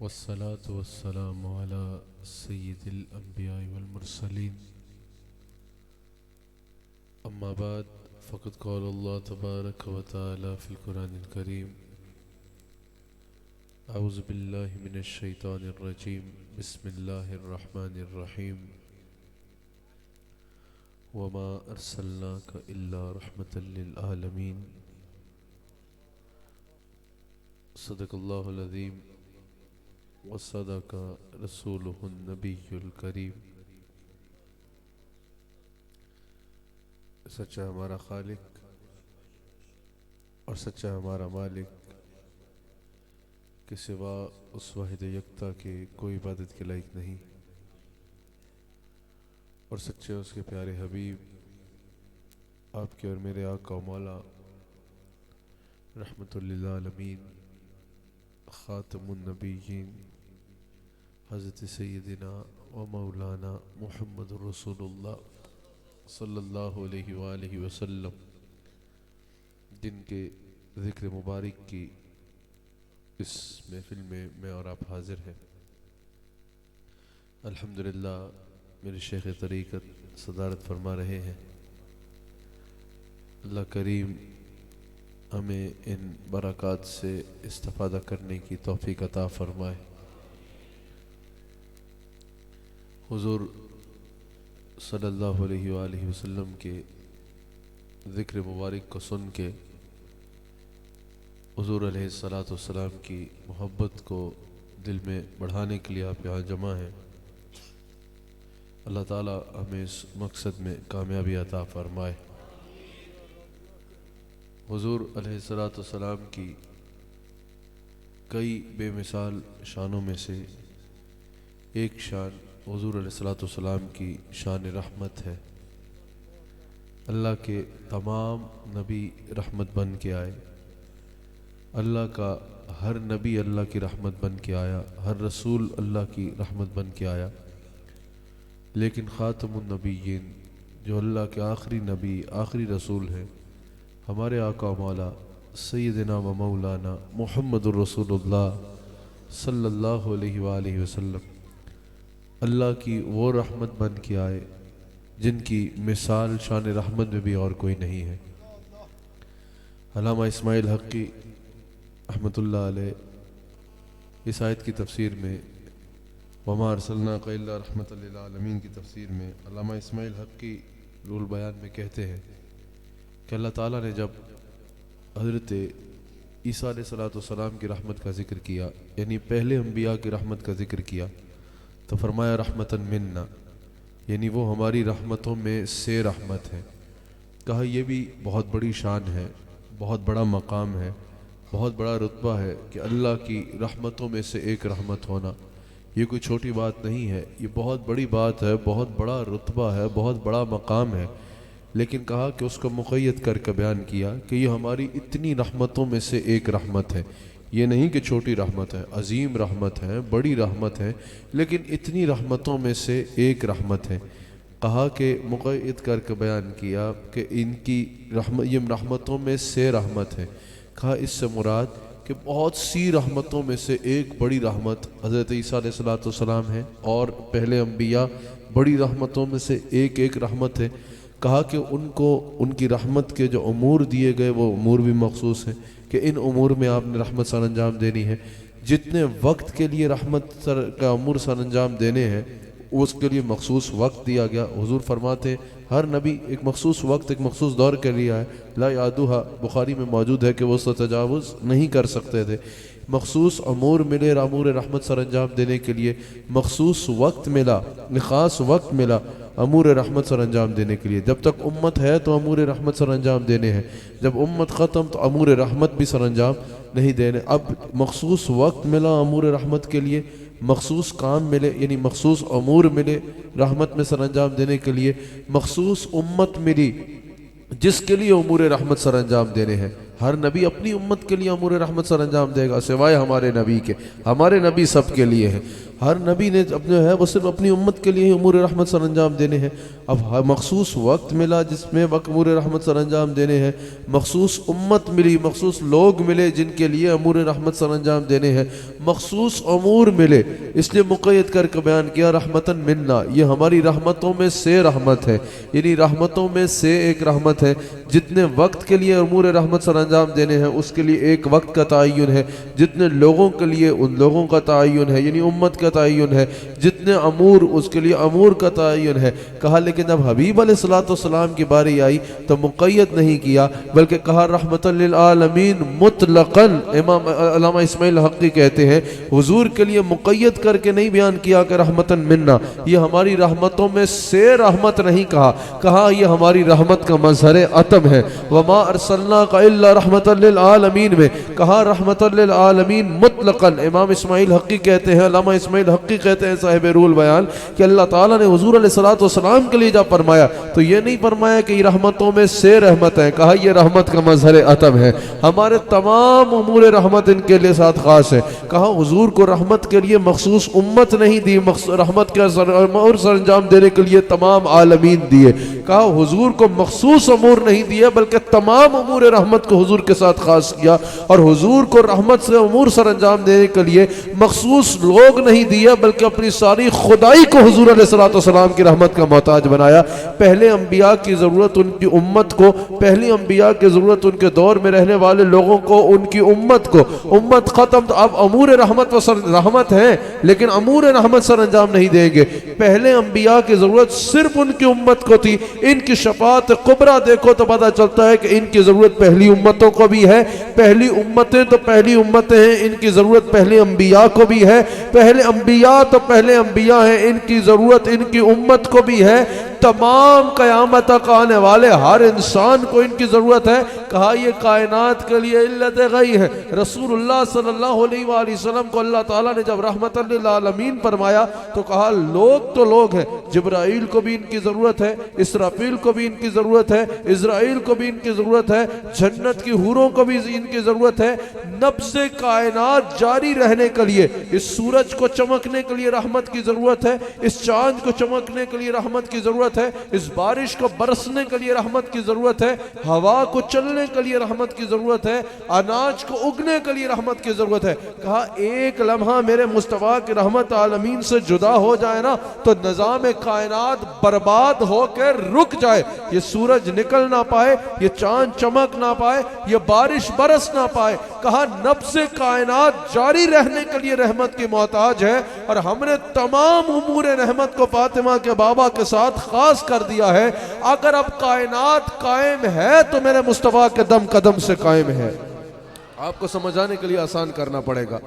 والصلاة والسلام على سيد الأنبياء والمرسلين. أما بعد، فقد قال الله تبارك وتعالى في القرآن الكريم: أعوذ بالله من الشيطان الرجيم، بسم الله الرحمن الرحيم. وما أرسلناك إلا رحمة للعالمين. صدق الله العظيم وصدق رسوله النبي الكريم. سچا ہمارا خالق اور سچا ہمارا مالک کے سوا اس واحد یکتا کے کوئی عبادت کے لائق نہیں، اور سچے اس کے پیارے حبیب آپ کے اور میرے آقا و مولا رحمت للعالمین خاتم النبیین حضرت سیدنا و مولانا محمد رسول اللہ صلی اللہ علیہ وآلہ وسلم، جن کے ذکر مبارک کی اس محفل میں اور آپ حاضر ہیں. الحمدللہ میرے شیخ طریقت صدارت فرما رہے ہیں. اللہ کریم ہمیں ان برکات سے استفادہ کرنے کی توفیق عطا فرمائے. حضور صلی اللہ علیہ وآلہ وسلم کے ذکر مبارک کو سن کے حضور علیہ السلام کی محبت کو دل میں بڑھانے کے لیے آپ یہاں جمع ہیں. اللہ تعالی ہمیں اس مقصد میں کامیابی عطا فرمائے. حضور علیہ السلام کی کئی بے مثال شانوں میں سے ایک شان حضور علیہ السلام کی شان رحمت ہے. اللہ کے تمام نبی رحمت بن کے آئے. اللہ کا ہر نبی اللہ کی رحمت بن کے آیا، ہر رسول اللہ کی رحمت بن کے آیا. لیکن خاتم النبیین جو اللہ کے آخری نبی آخری رسول ہیں، ہمارے آقا مولا سیدنا و مولانا محمد الرسول اللہ صلی اللہ علیہ وآلہ وسلم اللہ کی وہ رحمت بن کے آئے جن کی مثال شان رحمت میں بھی اور کوئی نہیں ہے. علامہ اسماعیل حقی رحمۃ اللہ علیہ اس آیت کی تفسیر میں وما ارسلناک الا رحمۃ للعالمین کی تفسیر میں علامہ اسماعیل حقی رول بیان میں کہتے ہیں کہ اللہ تعالیٰ نے جب حضرت عیسیٰ علیہ السلام کی رحمت کا ذکر کیا، یعنی پہلے انبیاء کی رحمت کا ذکر کیا، تو فرمایا رحمتاً منا، یعنی وہ ہماری رحمتوں میں سے رحمت ہے. کہا یہ بھی بہت بڑی شان ہے، بہت بڑا مقام ہے، بہت بڑا رتبہ ہے کہ اللہ کی رحمتوں میں سے ایک رحمت ہونا. یہ کوئی چھوٹی بات نہیں ہے، یہ بہت بڑی بات ہے، بہت بڑا رتبہ ہے، بہت بڑا مقام ہے. لیکن کہا کہ اس کو مقید کر کے بیان کیا کہ یہ ہماری اتنی رحمتوں میں سے ایک رحمت ہے. یہ نہیں کہ چھوٹی رحمت ہے، عظیم رحمت ہے، بڑی رحمت ہے، لیکن اتنی رحمتوں میں سے ایک رحمت ہے. کہا کہ مقید کر کے بیان کیا کہ ان کی یہ رحمتوں میں سے رحمت ہے. کہا اس سے مراد کہ بہت سی رحمتوں میں سے ایک بڑی رحمت حضرت عیسیٰ علیہ السلام ہے، اور پہلے انبیاء بڑی رحمتوں میں سے ایک رحمت ہے. کہا کہ ان کو ان کی رحمت کے جو امور دیے گئے وہ امور بھی مخصوص ہیں کہ ان امور میں آپ نے رحمت سر انجام دینی ہے. جتنے وقت کے لیے رحمت کا امور سر انجام دینے ہیں اس کے لیے مخصوص وقت دیا گیا. حضور فرماتے ہیں ہر نبی ایک مخصوص وقت ایک مخصوص دور کے لیے ہے. لا یعدوہا بخاری میں موجود ہے کہ وہ اس سے تجاوز نہیں کر سکتے تھے. مخصوص امور ملے امور رحمت سر انجام دینے کے لیے، مخصوص وقت ملا، خاص وقت ملا امور رحمت سر انجام دینے کے لیے. جب تک امت ہے تو امور رحمت سر انجام دینے ہیں، جب امت ختم تو امور رحمت بھی سر انجام نہیں دینے. اب مخصوص وقت ملا امور رحمت کے لیے، مخصوص کام ملے، یعنی مخصوص امور ملے رحمت میں سر انجام دینے کے لیے، مخصوص امت ملی جس کے لیے امور رحمت سر انجام دینے ہیں. ہر نبی اپنی امت کے لیے امور رحمت سر انجام دے گا سوائے ہمارے نبی کے. ہمارے نبی سب کے لیے ہیں. ہر نبی نے اپنے ہے وہ صرف اپنی امت کے لیے ہی امور رحمت سر انجام دینے ہیں. اب مخصوص وقت ملا جس میں امور رحمت سر انجام دینے ہیں, مخصوص امت ملی, مخصوص لوگ ملے جن کے لیے امور رحمت سر انجام دینے ہیں, مخصوص امور ملے, اس لیے مقید کر کے بیان کیا رحمتن منا, یہ ہماری رحمتوں میں سے رحمت ہے, یعنی رحمتوں میں سے ایک رحمت ہے. جتنے وقت کے لیے امور رحمت سر انجام دینے ہیں اس کے لیے ایک وقت کا تعین ہے, جتنے لوگوں کے لیے ان لوگوں کا تعین ہے یعنی امت کا تعین ہے, جتنے امور اس کے لیے امور کا تعین ہے. کہا لیکن جب حبیب علیہ الصلوۃ والسلام کی باری آئی تو مقید نہیں کیا بلکہ کہا رحمت للعالمین مطلقاً. امام علامہ اسماعیل حقی کہتے ہیں حضور کے لیے مقید کر کے نہیں بیان کیا کہ رحمتن منا, یہ ہماری رحمتوں میں سے رحمت نہیں کہا, کہا یہ ہماری رحمت کا مظہر عتم ہے. وما ارسلناک الا رحمت للعالمین میں کہا رحمت للعالمین مطلقاً. امام اسماعیل حقی کہتے ہیں, علامہ اسماعیل حقی کہتے ہیں صاحب رول بیان کہ اللہ تعالیٰ نے حضور علیہ الصلوۃ والسلام کے لیے جب فرمایا تو یہ نہیں فرمایا کہ یہ رحمتوں میں سے رحمت ہے, کہا یہ رحمت کا مظہر عتم ہے, ہمارے تمام امور رحمت ان کے لیے ساتھ خاص ہے. کہا حضور کو رحمت کے لیے مخصوص امت نہیں دی, رحمت کا اور سر انجام دینے کے لیے تمام عالمین دیے. کہا حضور کو مخصوص امور نہیں دیے بلکہ تمام امور رحمت کو حضور کے ساتھ خاص کیا, اور حضور کو رحمت سے امور سر انجام دینے کے لیے مخصوص لوگ نہیں دیا بلکہ اپنی ساری خدائی کو حضور علیہ الصلوۃ والسلام کی رحمت کا محتاج بنایا. پہلے انبیاء کی ضرورت ان کی امت کو, پہلی انبیاء کی ضرورت ان کے دور میں رہنے والے لوگوں کو, ان کی امت کو. امت ختم تو اب امور رحمت و رحمت ہیں لیکن امور رحمت سر انجام نہیں دیں گے. پہلے انبیاء کی ضرورت صرف ان کی امت کو تھی, ان کی شفاعت کبریٰ دیکھو تو پتہ چلتا ہے کہ ان کی ضرورت پہلی امتوں کو بھی ہے. پہلی امتیں تو پہلی امتیں ہیں, ان کی ضرورت پہلے انبیاء کو بھی ہے. پہلے انبیاء تو پہلے انبیاء ہیں, ان کی ضرورت ان کی امت کو بھی ہے. تمام قیامت تک آنے والے ہر انسان کو ان کی ضرورت ہے. کہا یہ کائنات کے لیے علت غی ہے. رسول اللہ صلی اللہ علیہ وآلہ وسلم کو اللہ تعالیٰ نے جب رحمت للعالمین فرمایا تو کہا لوگ تو لوگ ہیں, جبرائیل کو بھی ان کی ضرورت ہے, اسرافیل کو بھی ان کی ضرورت ہے, اسرائیل کو بھی ان کی ضرورت ہے, جنت کی حوروں کو بھی ان کی ضرورت ہے. نبض کائنات جاری رہنے کے لیے اس سورج کو چمکنے کے لیے رحمت کی ضرورت ہے, اس چاند کو چمکنے کے لیے رحمت کی ضرورت ہے, اس بارش کو برسنے کے لیے رحمت کی ضرورت ہے, ہوا کو چلنے کے لیے رحمت کی ضرورت ہے, اناج کو اگنے کے لیے رحمت کی ضرورت ہے. کہا ایک لمحہ میرے مصطفیٰ کی رحمت عالمین سے جدا ہو جائے نا تو نظام کائنات برباد ہو کے رک جائے, یہ سورج نکل نہ پائے, یہ چاند چمک نہ پائے, یہ بارش برس نہ پائے. کہا نبض کائنات جاری رہنے کے لیے رحمت کی محتاج ہے, اور ہم نے تمام امور رحمت کو فاطمہ کے بابا کے ساتھ خاص کر دیا ہے. اگر اب کائنات قائم ہے تو میرے مصطفیٰ کے دم قدم سے قائم ہے. آپ کو سمجھانے کے لیے آسان کرنا پڑے گا.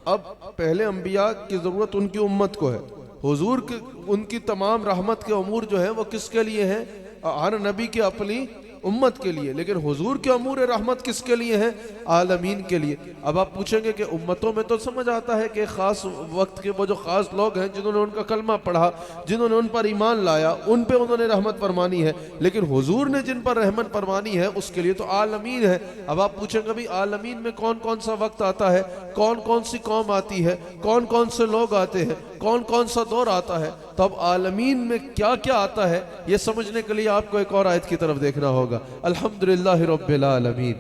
اب پہلے انبیاء کی ضرورت ان کی امت کو ہے, حضور کی ان کی تمام رحمت کے امور جو ہیں وہ کس کے لیے ہیں؟ ہر نبی کی اپنی امت کے لیے, لیکن حضور کے امور رحمت کس کے لیے ہیں؟ عالمین کے لیے. اب آپ پوچھیں گے کہ امتوں میں تو سمجھ آتا ہے کہ خاص وقت کے وہ جو خاص لوگ ہیں جنہوں نے ان کا کلمہ پڑھا, جنہوں نے ان پر ایمان لایا, ان پہ انہوں نے رحمت فرمانی ہے, لیکن حضور نے جن پر رحمت فرمانی ہے اس کے لیے تو عالمین ہے. اب آپ پوچھیں گے بھی عالمین میں کون کون سا وقت آتا ہے, کون کون سی قوم آتی ہے, کون کون سے لوگ آتے ہیں, کون کون سا دور آتا ہے, تو اب عالمین میں کیا کیا آتا ہے یہ سمجھنے کے لیے آپ کو ایک اور آیت کی طرف دیکھنا ہوگا. الحمدللہ رب العالمین,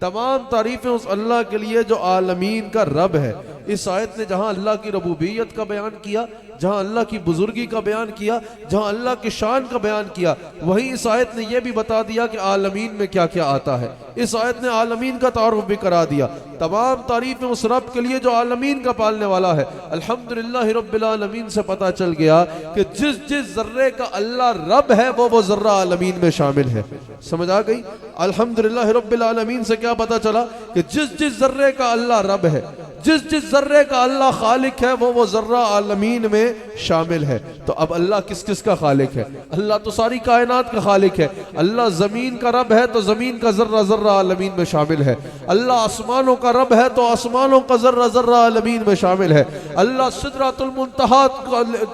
تمام تعریفیں اس اللہ کے لیے جو عالمین کا رب ہے. اس آیت نے جہاں اللہ کی ربوبیت کا بیان کیا, جہاں اللہ کی بزرگی کا بیان کیا, جہاں اللہ کی شان کا بیان کیا, وہیں اس آیت نے یہ بھی بتا دیا کہ عالمین میں کیا کیا آتا ہے. اس آیت نے عالمین کا تعارف بھی کرا دیا. تمام تعریفیں اس رب کے لیے جو عالمین کا پالنے والا ہے. الحمدللہ رب العالمین سے پتا چل گیا کہ جس جس ذرے کا اللہ رب ہے وہ ذرہ عالمین میں شامل ہے. سمجھ آ گئی؟ الحمدللہ رب العالمین سے کیا پتا چلا کہ جس جس ذرے کا اللہ رب ہے, جس جس ذرے کا اللہ خالق ہے وہ ذرہ عالمین میں شامل ہے. تو اب اللہ کس کس کا خالق ہے؟ اللہ تو ساری کائنات کا خالق ہے. اللہ زمین کا رب ہے تو زمین کا ذرہ ذرہ عالمین میں شامل ہے. اللہ آسمانوں کا رب ہے تو آسمانوں کا ذرہ ذرہ عالمین میں شامل ہے. اللہ سدرۃ المنتہا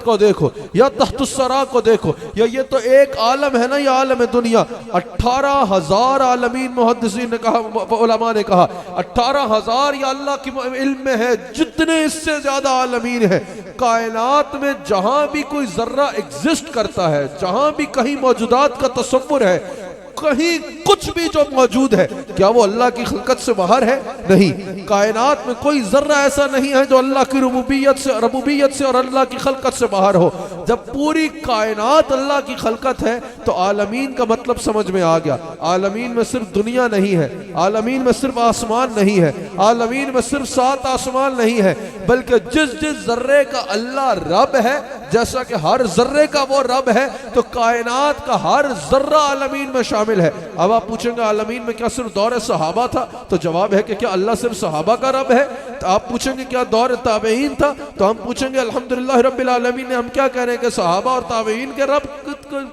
کو دیکھو یا تحت الثری کو دیکھو, یا یہ تو ایک عالم ہے نا, یہ عالم دنیا. 18,000 عالمین محدثین نے کہا, علماء نے کہا 18,000 یا اللہ کی علم میں ہے جتنے اس سے زیادہ عالمین ہے. کائنات میں جہاں بھی کوئی ذرہ ایگزسٹ کرتا ہے, جہاں بھی کہیں موجودات کا تصور ہے, کہیں کچھ بھی جو موجود ہے, کیا وہ اللہ کی خلقت سے باہر ہے؟ نہیں. کائنات میں کوئی ذرہ ایسا نہیں ہے جو اللہ کی ربوبیت سے اور اللہ کی خلقت سے باہر ہو. جب پوری کائنات اللہ کی خلقت ہے تو عالمین کا مطلب سمجھ میں آ گیا. عالمین میں صرف دنیا نہیں ہے, عالمین میں صرف آسمان نہیں ہے, عالمین میں صرف 7 آسمان نہیں ہے, بلکہ جس ذرے کا اللہ رب ہے, جیسا کہ ہر ذرے کا وہ رب ہے, تو کائنات کا ہر ذرہ عالمین میں شامل ہے. اب آپ پوچھیں گے عالمین میں کیا صرف دور صحابہ تھا؟ تو جواب ہے کہ کیا اللہ صرف صحابہ کا رب ہے؟ تو آپ پوچھیں گے کیا دور تابعین تھا؟ تو ہم پوچھیں گے الحمدللہ رب العالمین نے ہم کیا کہہ رہے ہیں کہ صحابہ اور تابعین کے رب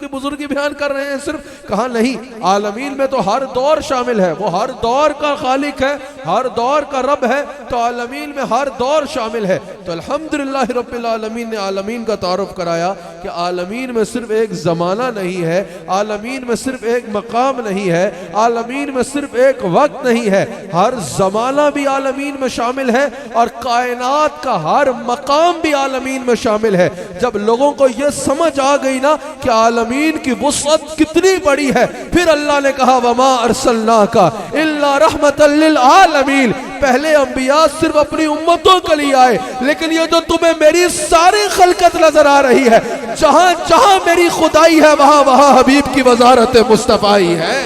کی بزرگی بیان کر رہے ہیں صرف؟ کہا نہیں, عالمین میں تو ہر دور شامل ہے, وہ ہر دور کا خالق ہے, ہر دور کا رب ہے, تو عالمین میں ہر دور شامل ہے. تو الحمدللہ رب العالمین نے عالمین کا تعارف کرایا کہ عالمین میں صرف ایک زمانہ نہیں ہے, عالمین میں صرف ایک مقام نہیں ہے, عالمین میں صرف ایک وقت نہیں ہے, ہر زمانہ بھی عالمین میں شامل ہے اور کائنات کا ہر مقام بھی عالمین میں شامل ہے. جب لوگوں کو یہ سمجھ آ گئی نا کہ عالمین کی وسعت کتنی بڑی ہے, پھر اللہ نے کہا وما ارسلناک الا رحمتا للعالمین. پہلے انبیاء صرف اپنی امتوں کے لیے آئے, لیکن یہ جو تمہیں میری ساری خلقت نظر آ رہی ہے, جہاں جہاں میری خدائی ہے وہاں وہاں حبیب کی وزارت مصطفی ہے.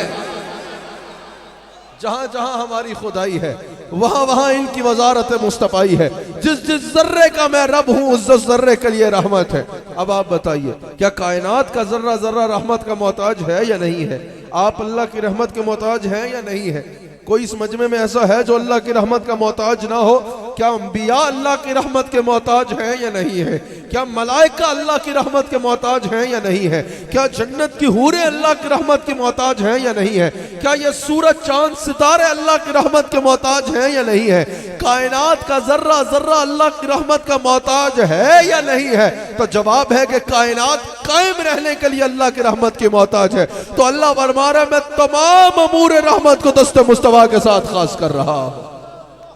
جہاں جہاں ہماری خدائی ہے وہاں وہاں ان کی وزارت مصطفی ہے. جس ذرے کا میں رب ہوں اس ذرے کے لیے رحمت ہے. اب آپ بتائیے کیا کائنات کا ذرہ ذرہ رحمت کا محتاج ہے یا نہیں ہے؟ آپ اللہ کی رحمت کے محتاج ہیں یا نہیں ہے؟ کوئی اس مجمع میں ایسا ہے جو اللہ کی رحمت کا محتاج نہ ہو؟ کیا انبیاء اللہ کی رحمت کے محتاج ہیں یا نہیں ہے؟ کیا ملائکہ اللہ کی رحمت کے محتاج ہیں یا نہیں ہے؟ کیا جنت کی حوریں اللہ کی رحمت کے محتاج ہیں یا نہیں ہے؟ کیا یہ سورج چاند ستارے اللہ کی رحمت کے محتاج ہیں یا نہیں ہے؟ کائنات کا ذرہ ذرہ اللہ کی رحمت کا محتاج ہے یا نہیں ہے؟ تو جواب ہے کہ کائنات قائم رہنے کے لیے اللہ کی رحمت کی محتاج ہے. تو اللہ فرما رہا ہے میں تمام امور رحمت کو دست مصطفیٰ کے ساتھ خاص کر رہا ہوں.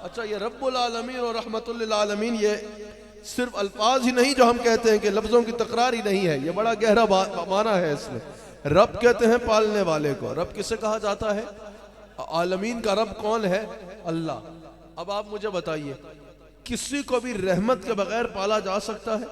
اچھا, یہ رب العالمین اور رحمت للعالمین یہ صرف الفاظ ہی نہیں جو ہم کہتے ہیں کہ لفظوں کی تکرار ہی نہیں ہے, یہ بڑا گہرا معنی ہے اس میں. رب کہتے ہیں پالنے والے کو. رب کسے کہا جاتا ہے؟ عالمین کا رب کون ہے؟ اللہ. اب آپ مجھے بتائیے کسی کو بھی رحمت کے بغیر پالا جا سکتا ہے؟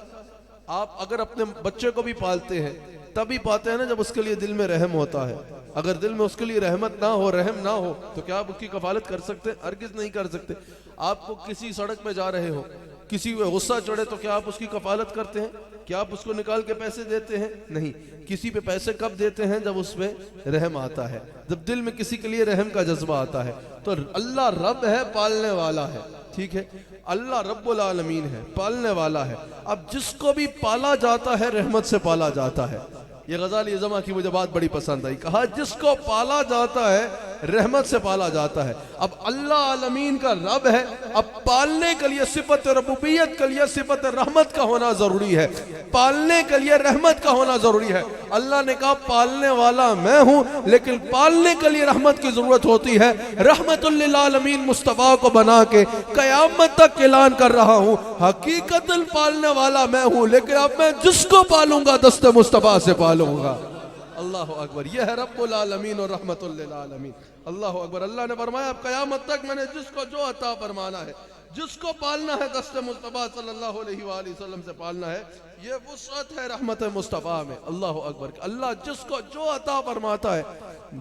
آپ اگر اپنے بچے کو بھی پالتے ہیں تبھی پاتے ہیں نا جب اس کے لیے دل میں رحم ہوتا ہے. اگر دل میں اس کے لیے رحمت نہ ہو, رحم نہ ہو, تو کیا آپ اس کی کفالت کر سکتے؟ ہرگز نہیں کر سکتے. آپ کو کسی سڑک پہ جا رہے ہو, کسی پہ غصہ چڑھے تو کیا آپ اس کی کفالت کرتے ہیں؟ کیا آپ اس کو نکال کے پیسے دیتے ہیں؟ نہیں. کسی پہ پیسے کب دیتے ہیں؟ جب اس پہ رحم آتا ہے, جب دل میں کسی کے لیے رحم کا جذبہ آتا ہے. تو اللہ رب ہے, پالنے والا ہے. ٹھیک ہے, اللہ رب العالمین ہے, پالنے والا ہے. اب جس کو بھی پالا جاتا ہے رحمت سے پالا جاتا ہے. یہ غزالی عظمہ کی مجھے بات بڑی پسند آئی. کہا جس کو پالا جاتا ہے رحمت سے پالا جاتا ہے. اب اللہ عالمین کا رب ہے, اب پالنے کے لیے صفت ربوبیت کے لیے صفت رحمت کا ہونا ضروری ہے, پالنے کے لیے رحمت کا ہونا ضروری ہے. اللہ نے کہا پالنے والا میں ہوں, لیکن پالنے کے لیے رحمت کی ضرورت ہوتی ہے. رحمت للعالمین مصطفیٰ کو بنا کے قیامت تک اعلان کر رہا ہوں حقیقت پالنے والا میں ہوں, لیکن اب میں جس کو پالوں گا دست مصطفیٰ سے پالوں گا. اللہ اکبر. یہ ہے رب العالمین اور رحمت للعالمین. اللہ اکبر. اللہ نے فرمایا اب قیامت تک میں نے جس کو جو عطا فرمانا ہے, جس کو پالنا ہے دست مصطفیٰ صلی اللہ علیہ وآلہ وسلم سے پالنا ہے. یہ وسعت ہے رحمت مصطفیٰ میں. اللہ اکبر. اللہ جس کو جو عطا فرماتا ہے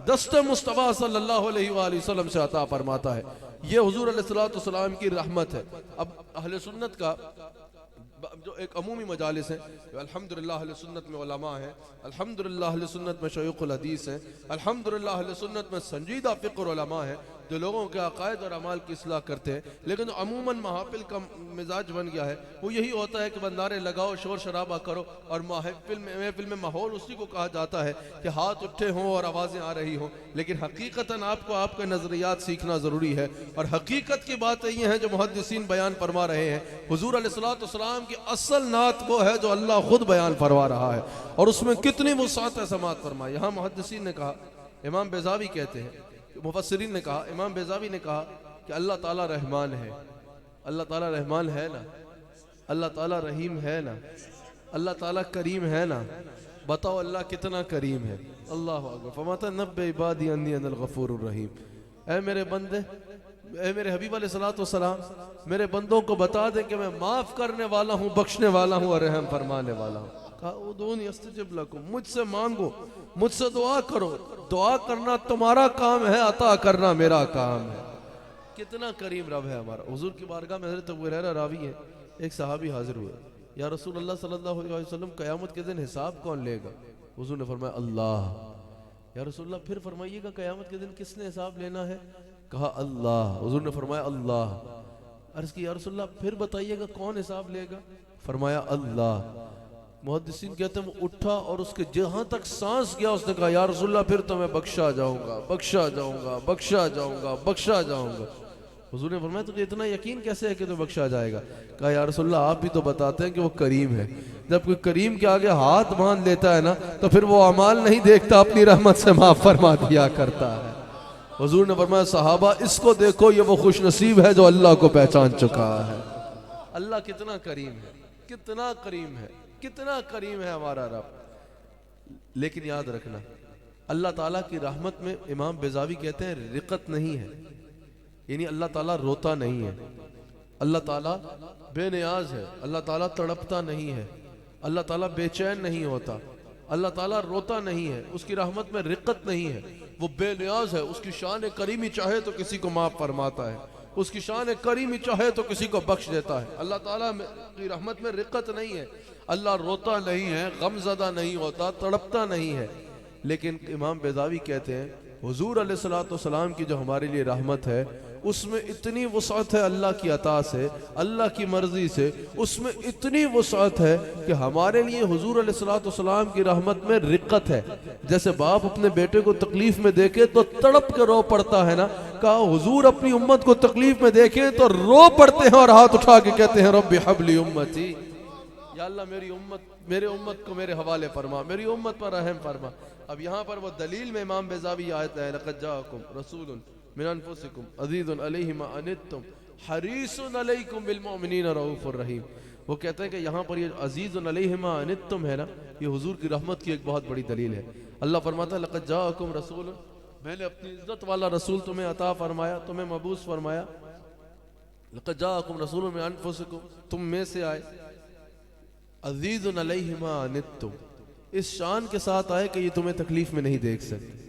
دست مصطفیٰ صلی اللہ علیہ وآلہ وسلم سے عطا فرماتا ہے. یہ حضور علیہ السلام کی رحمت ہے. اب اہل سنت کا جو ایک عمومی مجالس ہیں, الحمدللہ اہل سنت میں علماء ہیں, الحمدللہ اہل سنت میں شیوخ الحدیث ہیں, الحمدللہ اہل سنت میں سنجیدہ فقہ علماء ہیں جو لوگوں کے عقائد اور اعمال کی اصلاح کرتے ہیں. لیکن عموماً محافل کا مزاج بن گیا ہے وہ یہی ہوتا ہے کہ بندارے لگاؤ, شور شرابہ کرو, اور محفل میں ماحول اسی کو کہا جاتا ہے کہ ہاتھ اٹھے ہوں اور آوازیں آ رہی ہوں. لیکن حقیقتاً آپ کو آپ کے نظریات سیکھنا ضروری ہے, اور حقیقت کی باتیں یہ ہیں جو محدثین بیان فرما رہے ہیں. حضور علیہ السلام کی اصل نعت وہ ہے جو اللہ خود بیان فرما رہا ہے, اور اس میں کتنی وسعت ہے سماعت فرمائے. یہاں محدثین نے کہا, امام بیضاوی کہتے ہیں, مفسرین نے کہا, امام بیضاوی نے کہا کہ اللہ تعالیٰ رحمان ہے, اللہ تعالیٰ رحمان ہے نا، اللہ تعالیٰ رحیم ہے نا، اللہ تعالیٰ کریم ہے نا. بتاؤ اللہ کتنا کریم ہے. اللہ اکبر. فرماتا ہے نبئ عبادی انی انا الغفور الرحیم. اے میرے بندے، اے میرے حبیب علیہ الصلوۃ والسلام، میرے بندوں کو بتا دیں کہ میں معاف کرنے والا ہوں، بخشنے والا ہوں اور رحم فرمانے والا ہوں. کہا ادعونی استجب لکم، مجھ سے مانگو، مجھ سے دعا کرو. دعا کرنا تمہارا کام ہے، عطا کرنا میرا کام ہے. کتنا کریم رب ہے ہمارا. حضور کی بارگاہ میں حضرت ابو ہریرہ راوی ہے، ایک صحابی حاضر ہوئے. یا رسول اللہ صلی اللہ علیہ وسلم قیامت کے دن حساب کون لے گا؟ حضور نے فرمایا اللہ. یا رسول اللہ پھر فرمائیے گا قیامت کے دن کس نے حساب لینا ہے؟ کہا اللہ. حضور نے فرمایا اللہ. عرض کی یا رسول اللہ پھر بتائیے گا کون حساب لے گا؟ فرمایا اللہ. محدثین کہتے ہیں وہ اٹھا اور اس کے جہاں تک سانس گیا اس نے کہا یا رسول اللہ پھر تو میں بخشا جاؤں گا، بخشا جاؤں گا، بخشا جاؤں گا، بخشا جاؤں گا. حضور نے فرمایا تجھے اتنا یقین کیسے ہے کہ تو بخشا جائے گا؟ کہا یا رسول اللہ آپ بھی تو بتاتے ہیں کہ وہ کریم ہے. جب کوئی کریم کے آگے ہاتھ باندھ لیتا ہے نا تو پھر وہ اعمال نہیں دیکھتا، اپنی رحمت سے معاف فرما دیا کرتا ہے. حضور نے فرمایا صحابہ اس کو دیکھو، یہ وہ خوش نصیب ہے جو اللہ کو پہچان چکا ہے. اللہ کتنا کریم ہے، کتنا کریم ہے، کتنا کریم ہے ہمارا رب. لیکن یاد رکھنا اللہ تعالیٰ کی رحمت میں امام بیضاوی کہتے ہیں رقت نہیں ہے، یعنی اللہ تعالیٰ روتا نہیں ہے، اللہ تعالیٰ بے نیاز ہے، اللہ تعالیٰ تڑپتا نہیں ہے، اللہ تعالیٰ بے چین نہیں ہوتا، اللہ تعالیٰ روتا نہیں ہے. اس کی رحمت میں رقت نہیں ہے، وہ بے نیاز ہے. اس کی شان کریمی چاہے تو کسی کو معاف فرماتا ہے، اس کی شان کریمی چاہے تو کسی کو بخش دیتا ہے. اللہ تعالیٰ کی رحمت میں رقت نہیں ہے، اللہ روتا نہیں ہے، غم زدہ نہیں ہوتا، تڑپتا نہیں ہے. لیکن امام بیضاوی کہتے ہیں حضور علیہ الصلوۃ والسلام کی جو ہمارے لیے رحمت ہے اس میں اتنی وسعت ہے اللہ کی عطا سے، اللہ کی مرضی سے، اس میں اتنی وسعت ہے کہ ہمارے لیے حضور علیہ الصلوۃ والسلام کی رحمت میں رقت ہے. جیسے باپ اپنے بیٹے کو تکلیف میں دیکھے تو تڑپ کے رو پڑتا ہے نا، کہا حضور اپنی امت کو تکلیف میں دیکھیں تو رو پڑتے ہیں اور ہاتھ اٹھا کے کہتے ہیں رب حب لی امتی، یا اللہ میرے امت کو میرے حوالے فرما، میری امت پر رحم فرما. اب یہاں پر وہ دلیل میں امام بیضاوی آیت ہے لقد جاءکم رسول من انفسکم عزیز علیہ ما عنتم حریص علیکم بالمؤمنین رؤوف الرحیم. وہ کہتے ہیں کہ یہاں پر یہ عزیز علیہ ما عنتم ہے نا، یہ حضور کی رحمت کی ایک بہت بڑی دلیل ہے. اللہ فرماتا ہے لقد جاءکم رسول، میں نے اپنی عزت والا رسول تمہیں عطا فرمایا، تمہیں مبعوث فرمایا. لقد جاءکم رسول من انفسکم، تم میں سے آئے، عزیز علیہ ما عنتم، اس شان کے ساتھ آئے کہ یہ تمہیں تکلیف میں نہیں دیکھ سکتے.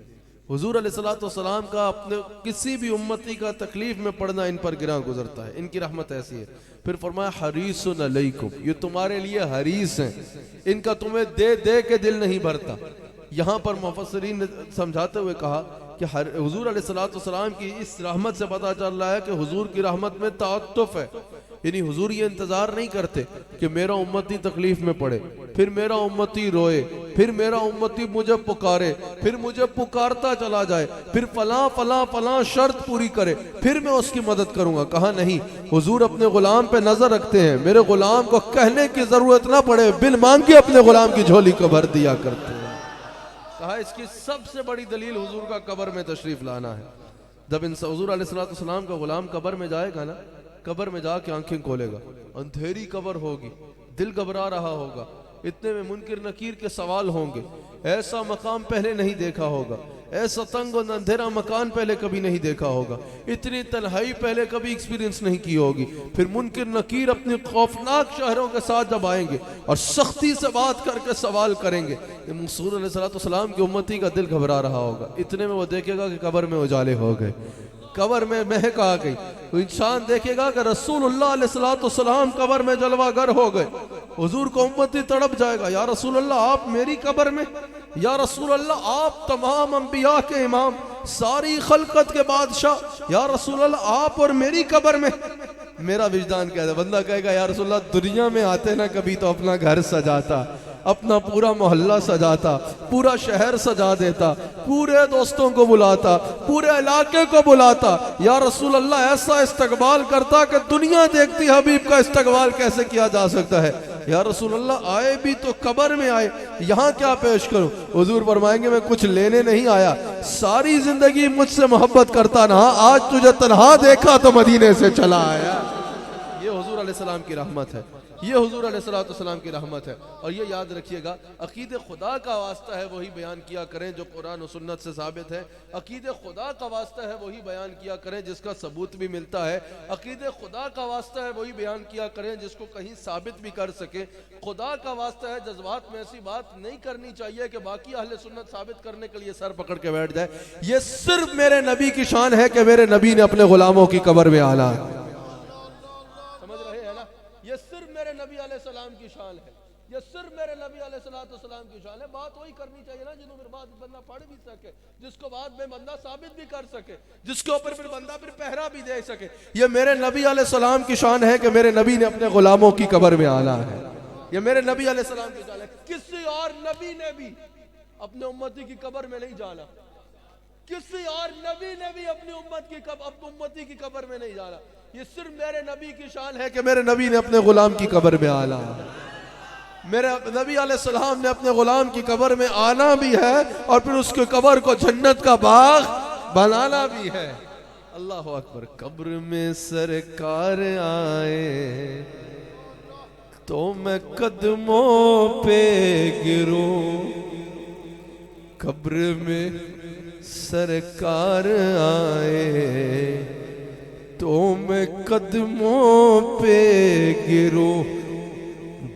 حضور علیہ الصلوۃ والسلام کا اپنے کسی بھی امتی کا تکلیف میں پڑنا ان پر گراں گزرتا ہے، ان کی رحمت ایسی ہے. پھر فرمایا حریص علیکم، یہ تمہارے لیے حریص ہیں، ان کا تمہیں دے دے کے دل نہیں بھرتا. یہاں پر مفسرین نے سمجھاتے ہوئے کہا کہ حضور علیہ الصلوۃ والسلام کی اس رحمت سے پتہ چل رہا ہے کہ حضور کی رحمت میں تعاطف ہے، یعنی حضور یہ انتظار نہیں کرتے کہ میرا امتی تکلیف میں پڑے، پھر میرا امتی روئے، پھر میرا امتی مجھے پکارے، پھر مجھے پکارتا چلا جائے، پھر فلاں فلاں فلاں شرط پوری کرے، پھر میں اس کی مدد کروں گا. کہا نہیں، حضور اپنے غلام پہ نظر رکھتے ہیں، میرے غلام کو کہنے کی ضرورت نہ پڑے، بن مانگے اپنے غلام کی جھولی کو بھر دیا کرتے ہیں. کہا اس کی سب سے بڑی دلیل حضور کا قبر میں تشریف لانا ہے. جب حضور علیہ السلام کا غلام قبر میں جائے گا نا، قبر میں جا کے آنکھیں کھولے گا، اندھیری قبر ہوگی، دل گھبرا رہا ہوگا، اتنے میں منکر نکیر کے سوال ہوں گے، ایسا مقام پہلے نہیں دیکھا ہوگا، ایسا تنگ و اندھیرا مکان پہلے کبھی نہیں دیکھا ہوگا، اتنی تنہائی پہلے کبھی ایکسپیرینس نہیں کی ہوگی. پھر منکر نکیر اپنی خوفناک شہروں کے ساتھ جب آئیں گے اور سختی سے بات کر کے سوال کریں گے، حضور علیہ السلام کی امتی کا دل گھبرا رہا ہوگا. اتنے میں وہ دیکھے گا کہ قبر میں اجالے ہو گئے، قبر میں مہک آ گئی. تو انسان دیکھے گا کہ رسول اللہ علیہ السلام قبر میں جلوہ گر ہو گئے. حضور کو امتی تڑپ جائے گا، یا رسول اللہ آپ میری قبر میں، یا رسول اللہ آپ تمام انبیاء کے امام، ساری خلقت کے بادشاہ، یا رسول اللہ آپ اور میری قبر میں. میرا وجدان کہتا ہے، بندہ کہے گا یا رسول اللہ دنیا میں آتے نا کبھی تو اپنا گھر سجاتا، اپنا پورا محلہ سجاتا، پورا شہر سجا دیتا، پورے دوستوں کو بلاتا، پورے علاقے کو بلاتا. یا رسول اللہ ایسا استقبال کرتا کہ دنیا دیکھتی حبیب کا استقبال کیسے کیا جا سکتا ہے. یا رسول اللہ آئے بھی تو قبر میں آئے، یہاں کیا پیش کروں؟ حضور فرمائیں گے میں کچھ لینے نہیں آیا، ساری زندگی مجھ سے محبت کرتا رہا، آج تجھے تنہا دیکھا تو مدینے سے چلا آیا. علیہ السلام کی رحمت ہے، یہ حضور علیہ السلام کی رحمت ہے۔ اور یہ یاد رکھیے گا، عقید خدا کا واسطہ ہے وہی بیان کیا کریں جو قرآن و سنت سے ثابت ہے، عقید خدا کا واسطہ ہے وہی بیان کیا کریں جس کا ثبوت بھی ملتا ہے، عقید خدا کا واسطہ ہے وہی بیان کیا کریں جس کو کہیں ثابت بھی کر سکے۔ خدا کا واسطہ ہے، جذبات میں ایسی بات نہیں کرنی چاہیے کہ باقی اہل سنت ثابت کرنے کے لیے سر پکڑ کے بیٹھ جائے۔ یہ صرف میرے نبی کی شان ہے کہ میرے نبی نے اپنے غلاموں کی قبر میں آنا ہے، سمجھ رہے ہیں نا؟ یہ صرف میرے نبی علیہ السلام کی شان ہے، یہ صرف میرے نبی علیہ السلام کی شان ہے۔ بات وہی کرنی چاہیے نا جنہوں پھر بعد بندہ پڑھ بھی سکے، جس کو بعد میں بندہ ثابت بھی کر سکے، جس کے اوپر پھر بندہ پھر پہرا بھی دے سکے۔ یہ میرے نبی علیہ السلام کی شان ہے کہ میرے نبی نے اپنے غلاموں کی قبر میں آنا ہے، یہ میرے نبی علیہ السلام کی شان ہے۔ کسی اور نبی نے بھی اپنے امتی کی قبر میں نہیں جانا، کسی اور نبی نے بھی اپنی امتی کی قبر میں نہیں جانا۔ یہ صرف میرے نبی کی شان ہے کہ میرے نبی نے اپنے غلام کی قبر میں آنا ہے، میرے نبی علیہ السلام نے اپنے غلام کی قبر میں آنا بھی ہے اور پھر اس کے قبر کو جنت کا باغ بنانا بھی ہے۔ اللہ اکبر۔ قبر میں سرکار آئے تو میں قدموں پہ گروں، قبر میں سرکار آئے تو میں قدموں پہ گروں،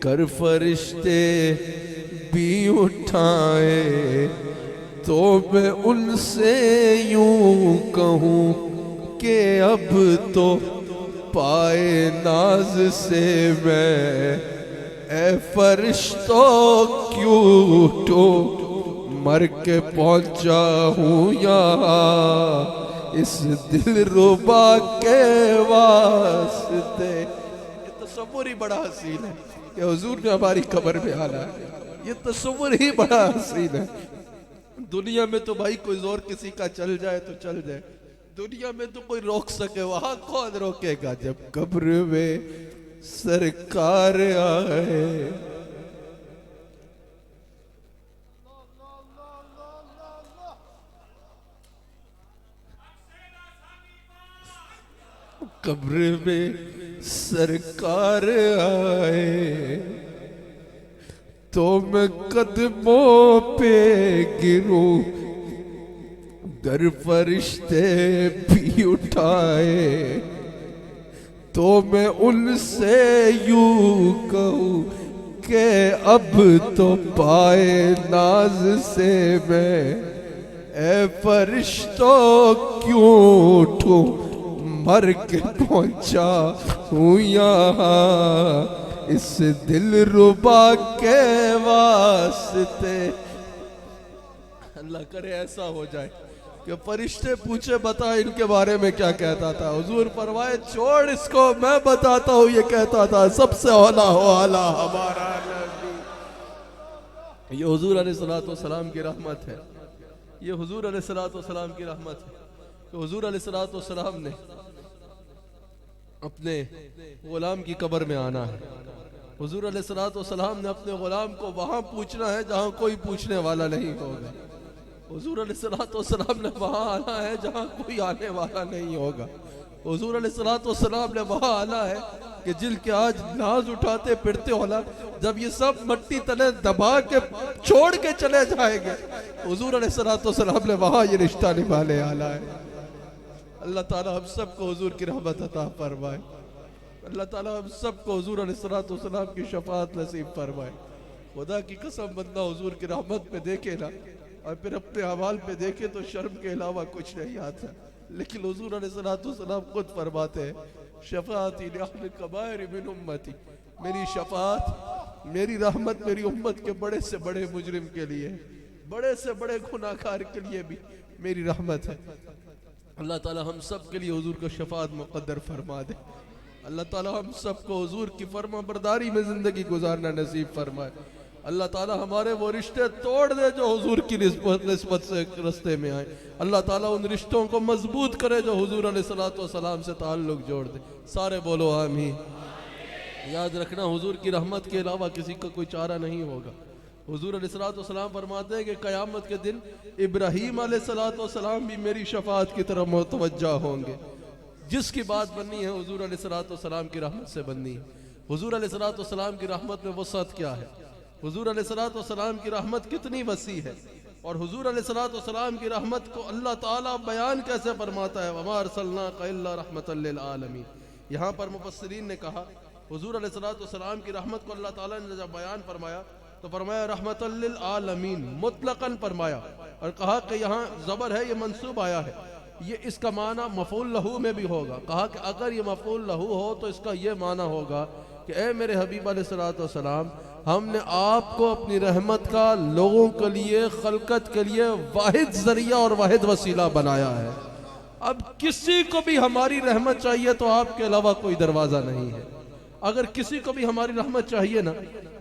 گر فرشتے بھی اٹھائے تو میں ان سے یوں کہوں کہ اب تو پائے ناز سے میں اے فرشتوں کیوں اٹھو، مر کے پہنچا ہوں یہاں اس دل ربا کے واسطے۔ یہ تصور ہی بڑا حسین ہے کہ حضور نے ہماری قبر میں آنا ہے، یہ تصور ہی بڑا حسین ہے۔ دنیا میں تو بھائی کوئی زور کسی کا چل جائے تو چل جائے، دنیا میں تو کوئی روک سکے، وہاں کون روکے گا جب قبر میں سرکار آئے۔ قبر میں سرکار آئے تو میں قدموں پہ گروں، گر فرشتے بھی اٹھائے تو میں ان سے یوں کہوں کہ اب تو پائے ناز سے میں اے فرشتوں کیوں اٹھوں، مر کے پہنچا ہوں یہاں اس دل ربا کے واسطے۔ اللہ کرے ایسا ہو جائے کہ فرشتے پوچھے بتا ان کے بارے میں کیا کہتا تھا، حضور فرمائے چھوڑ اس کو، میں بتاتا ہوں یہ کہتا تھا سب سے اولا ہو اعلیٰ ہمارا نبی۔ یہ حضور علیہ السلام کی رحمت ہے، یہ حضور علیہ السلام کی رحمت ہے کہ حضور علیہ السلام نے اپنے غلام کی قبر میں آنا ہے۔ حضور علیہ السلام نے اپنے غلام کو وہاں پوچھنا ہے جہاں کوئی پوچھنے والا نہیں ہوگا، حضور علیہ السلام نے وہاں آنا ہے جہاں کوئی آنے والا نہیں ہوگا، حضور علیہ السلام نے وہاں آنا ہے کہ جل کے آج ناز اٹھاتے پھرتے ہونا، جب یہ سب مٹی تلے دبا کے چھوڑ کے چلے جائیں گے، حضور علیہ السلام نے وہاں یہ رشتہ نبھانے آنا ہے۔ اللہ تعالیٰ ہم سب کو حضور کی رحمت عطا فرمائے، اللہ تعالیٰ ہم سب کو حضور علیہ السلام کی شفاعت نصیب فرمائے۔ خدا کی قسم بندہ حضور کی رحمت پہ دیکھے نا اور پھر اپنے اعمال پہ دیکھے تو شرم کے علاوہ کچھ نہیں آتا، لیکن حضور علیہ السلام خود فرماتے ہیں شفاعتی لأہل الکبائر من امتی، میری شفاعت، میری رحمت میری امت کے بڑے سے بڑے مجرم کے لیے، بڑے سے بڑے گناہگار کے لیے بھی میری رحمت ہے۔ اللہ تعالیٰ ہم سب کے لیے حضور کو شفاعت مقدر فرما دے، اللہ تعالیٰ ہم سب کو حضور کی فرما برداری میں زندگی گزارنا نصیب فرمائے، اللہ تعالیٰ ہمارے وہ رشتے توڑ دے جو حضور کی نسبت سے رستے میں آئیں، اللہ تعالیٰ ان رشتوں کو مضبوط کرے جو حضور علیہ السلام سے تعلق جوڑ دے، سارے بولو آمین۔ یاد رکھنا حضور کی رحمت کے علاوہ کسی کا کوئی چارہ نہیں ہوگا۔ حضور علیہ السلام فرماتے ہیں کہ قیامت کے دن ابراہیم علیہ السلام بھی میری شفاعت کی طرف متوجہ ہوں گے، جس کی بات بننی ہے حضور علیہ الصلوۃ والسلام کی رحمت سے بننی ہے۔ حضور علیہ الصلوۃ والسلام کی رحمت میں وسعت کیا ہے، حضور علیہ الصلوۃ والسلام کی رحمت کتنی وسیع ہے، اور حضور علیہ الصلوۃ والسلام کی رحمت کو اللہ تعالیٰ بیان کیسے فرماتا ہے، وَمَا أَرْسَلْنَاكَ إِلَّا رَحْمَةً لِّلْعَالَمِينَ۔ یہاں پر مفسرین نے کہا حضور علیہ الصلوۃ والسلام کی رحمت کو اللہ تعالیٰ نے جب بیان فرمایا تو فرمایا رحمۃ للعالمین، مطلقاً فرمایا، اور کہا کہ یہاں زبر ہے، یہ منصوب آیا ہے، یہ اس کا معنی مفعول لہو میں بھی ہوگا۔ کہا کہ اگر یہ مفعول لہو ہو تو اس کا یہ معنی ہوگا کہ اے میرے حبیب علیہ الصلوۃ والسلام، ہم نے آپ کو اپنی رحمت کا لوگوں کے لیے، خلقت کے لیے واحد ذریعہ اور واحد وسیلہ بنایا ہے۔ اب کسی کو بھی ہماری رحمت چاہیے تو آپ کے علاوہ کوئی دروازہ نہیں ہے۔ اگر کسی کو بھی ہماری رحمت چاہیے نا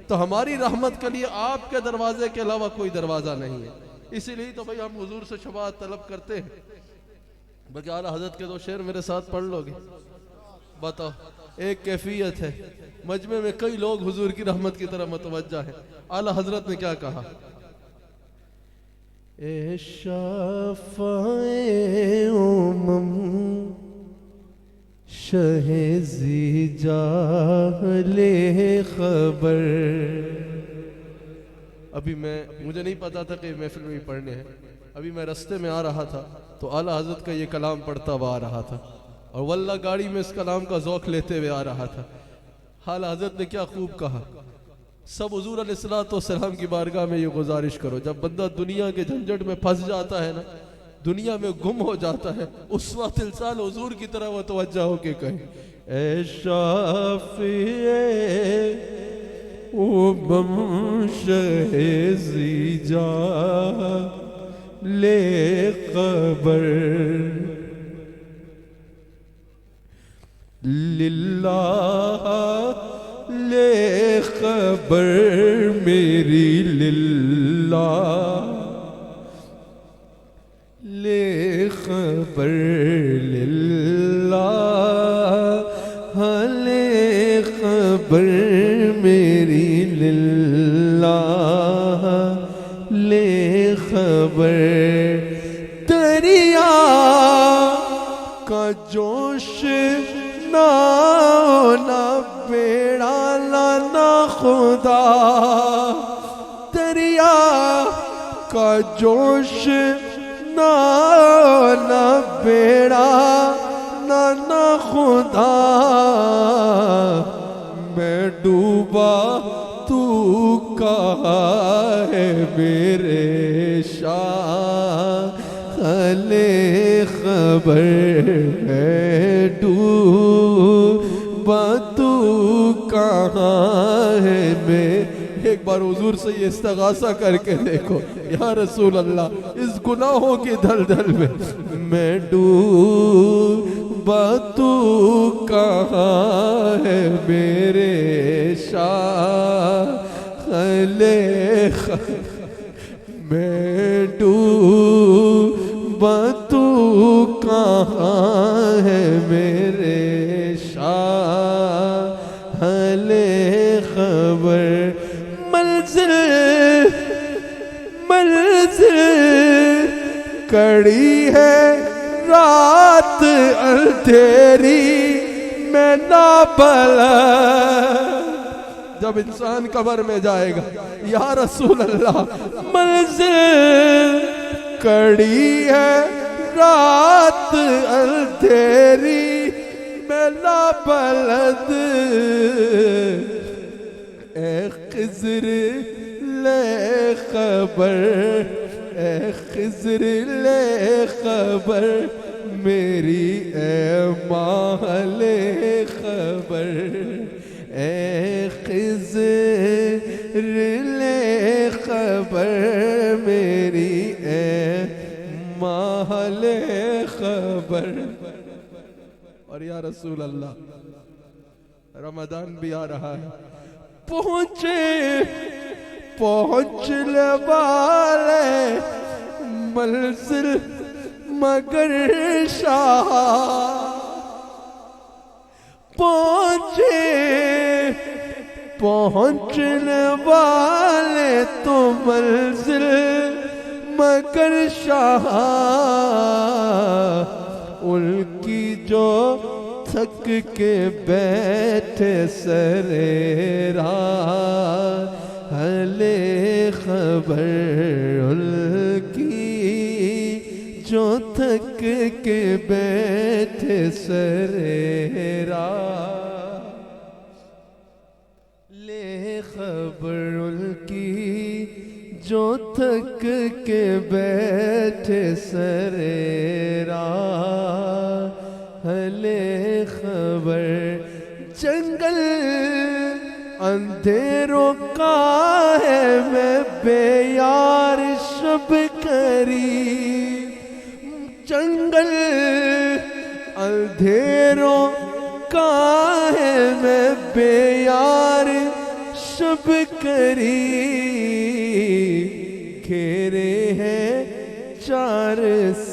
تو ہماری رحمت کے لیے آپ کے دروازے کے علاوہ کوئی دروازہ نہیں ہے۔ اسی لیے تو بھئی ہم حضور سے شفاعت طلب کرتے ہیں۔ بلکہ اعلیٰ حضرت کے دو شعر میرے ساتھ پڑھ لو گے؟ بتاؤ، ایک کیفیت ہے، مجمع میں کئی لوگ حضور کی رحمت کی طرف متوجہ ہیں۔ اعلیٰ حضرت نے کیا کہا؟ اے شفیع شہ ذی جاہل خبر۔ ابھی مجھے نہیں پتا تھا کہ محفل میں ہی پڑھنے ہیں، ابھی میں رستے میں آ رہا تھا تو اعلیٰ حضرت کا یہ کلام پڑھتا ہوا آ رہا تھا، اور واللہ گاڑی میں اس کلام کا ذوق لیتے ہوئے آ رہا تھا۔ اعلیٰ حضرت نے کیا خوب کہا، سب حضور علیہ الصلوۃ والسلام کی بارگاہ میں یہ گزارش کرو، جب بندہ دنیا کے جھنجھٹ میں پھنس جاتا ہے نا، دنیا میں گم ہو جاتا ہے، اس وقت السان حضور کی طرح متوجہ ہو کے کہیں، اے شافع امم شہ ذی جاہل خبر، للہ لے خبر میری، للہ لے خبر، للہ لے خبر میری، للہ لے خبر، دریا کا جوش نہ بیڑا لانا خدا، دریا کا جوش نہ بیڑا لانا خدا، میں ڈوبا تو کہاں ہے میرے شاہ لے خبر، ہے ڈوبا تو کہاں ہے میں۔ ایک بار حضور سے یہ استغاثہ کر کے دیکھو، یا رسول اللہ اس گناہوں کی دلدل میں ڈوبا تو کہاں ہے میرے شاہ لے خبر، میں ڈوبا تو کہاں ہے میرے شاہ لے خبر، منزل کڑی ہے رات اندھیری میں نابلد، جب انسان قبر میں جائے گا یا رسول اللہ، منزل کڑی ہے رات اندھیری میں نابلد، اے خضر لے خبر، اے خضر لے خبر میری، اے ماہ لے خبر، اے خضر لے خبر میری، اے ماہ لے خبر۔ اور یا رسول اللہ رمضان بھی آ رہا ہے، پہنچنے والے منزل مگر شاہ، پہنچنے والے تو منزل مگر شاہ، ان کی جو تھک کے بیٹھے سرے راہ حلے خبر ان کی جو تھک کے بیٹھے سرے راہ لے خبر ان کی جو تھک کے بیٹھے سرے راہ لے خبر جنگل اندھیروں کا ہے میں بے یار شب قریب جنگل اندھیروں کا ہے میں بے یار شب قریب گھیرے ہیں چار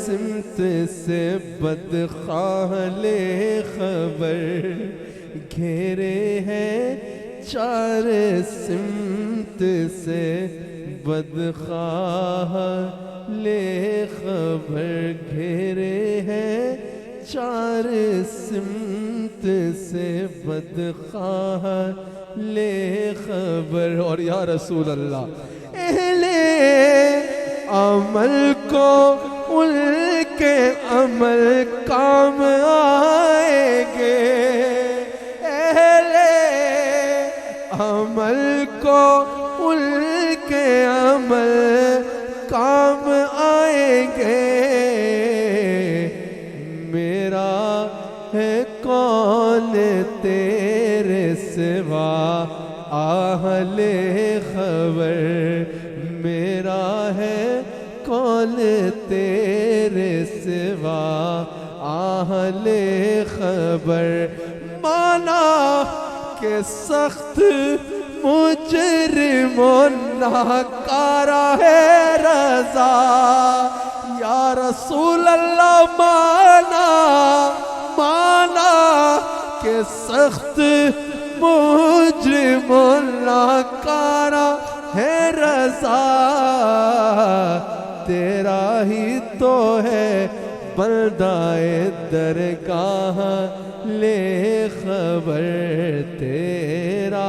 سمت سے بدخواہ لے خبر گھیرے ہیں چار سمت سے بدخواہ لے خبر گھیرے ہیں چار سمت سے بدخواہ لے خبر اور یا رسول اللہ اہل عمل کو ان کے عمل کام آئیں گے اہل عمل کو ان کے عمل کام آئیں گے میرا ہے کون تیرے سوا اہل خبر میرا ہے کون تیرے سوا اہل خبر مانا کہ سخت مجرم و ناکار ہے رضا یا رسول اللہ مانا کہ سخت مجرم و ناکار ہے رضا تیرا ہی تو ہے بندہ درگاہ لے خبر تیرا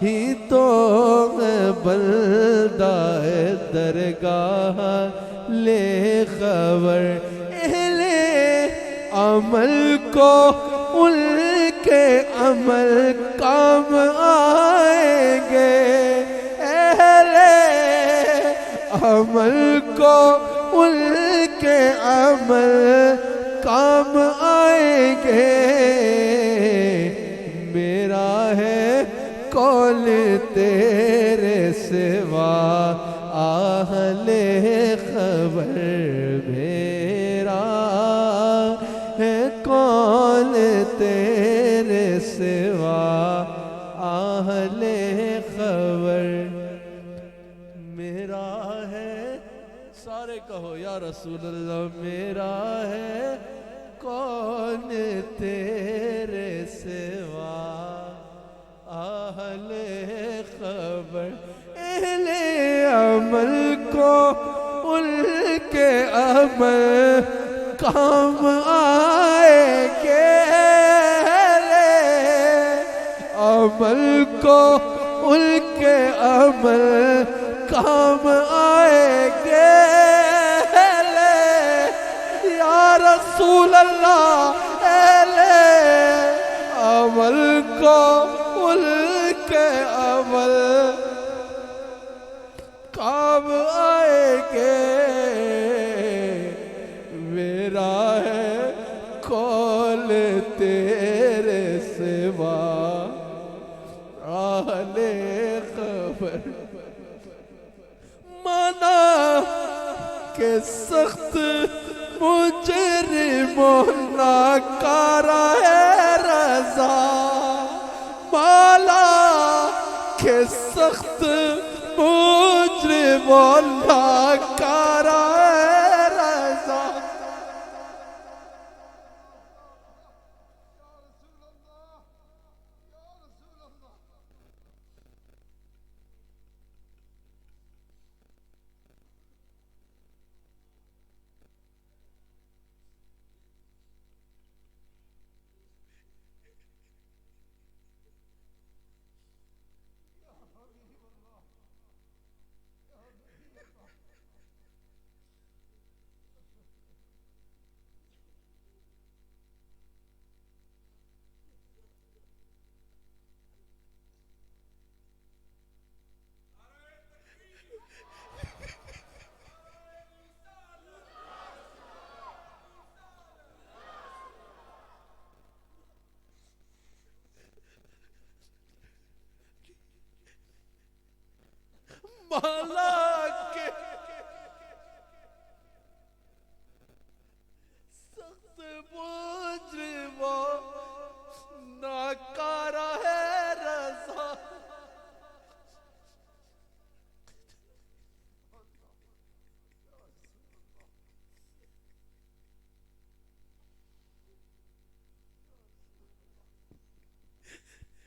ہی تو ہے بندہ درگاہ لے خبر اہل عمل کو ان کے عمل کام آئیں گے اہل عمل کو ان کے عمل کام آئیں گے میرا ہے کون تیرے سوا اہل خبر میرا ہے کون تیرے سوا اہل خبر میرا ہے سارے کہو یا رسول اللہ میرا ہے کون تیرے سوا اہل خبر اہل عمل کو ان کے عمل کام آئیں گے اہل عمل کو ان کے عمل کام آئیں گے یا رسول اللہ اہل عمل کو ان کے عمل کام آئیں گے میرا ہے کون تیرے سوا اہل خبر مانا کہ سخت مجرم و ناکار ہے رضا مالا کہ سخت مجرم و ناکار ہے رضا مولا کے سخت مجرموں ناکارہ ہے رضا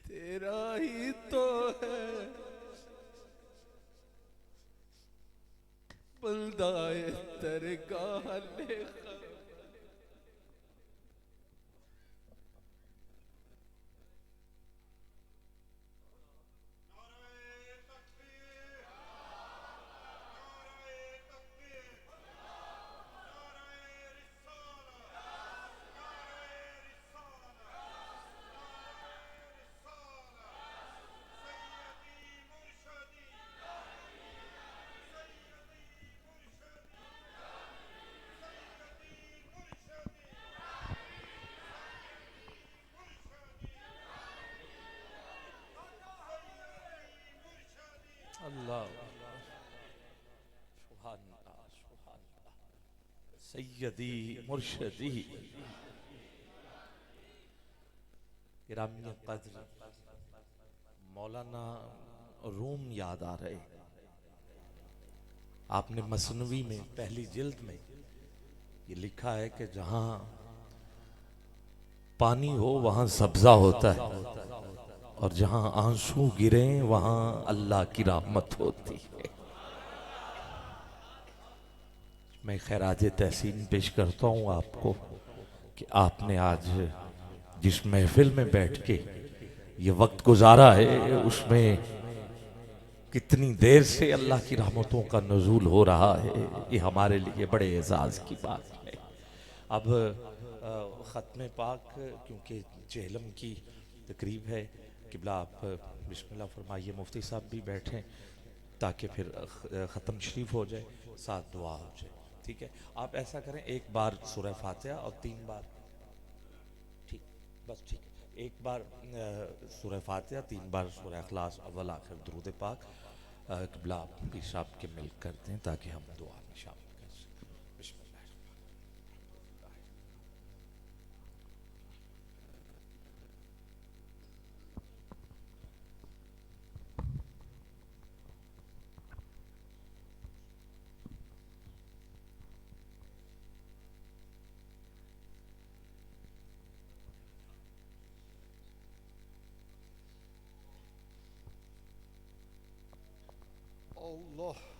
تیرا ہی تو ہے بلدائے درگاہ لے اللہ سبحان اللہ سبحان اللہ سیدی مرشدی گرامی قدر مولانا روم یاد آ رہے آپ نے مثنوی میں پہلی جلد میں یہ لکھا ہے کہ جہاں پانی ہو وہاں سبزہ ہوتا ہے اور جہاں آنسو گریں وہاں اللہ کی رحمت ہوتی ہے میں خراج تحسین پیش کرتا ہوں آپ کو کہ آپ نے آج جس محفل میں بیٹھ کے یہ وقت گزارا ہے اس میں کتنی دیر سے اللہ کی رحمتوں کا نزول ہو رہا ہے یہ ہمارے لیے بڑے اعزاز کی بات ہے اب ختم پاک کیونکہ چہلم کی تقریب ہے قبلہ آپ بسم اللہ فرمائیے مفتی صاحب بھی بیٹھیں تاکہ پھر ختم شریف ہو جائے ساتھ دعا ہو جائے ٹھیک ہے آپ ایسا کریں ایک بار سورہ فاتحہ اور 3 بار ٹھیک بس ٹھیک ایک بار سورہ فاتحہ 3 بار سورہ اخلاص اول آخر درود پاک قبلہ آپ بھی صاحب کے مل کرتے ہیں تاکہ ہم دعا میں شامل کر سکیں بسم اللہ اللہ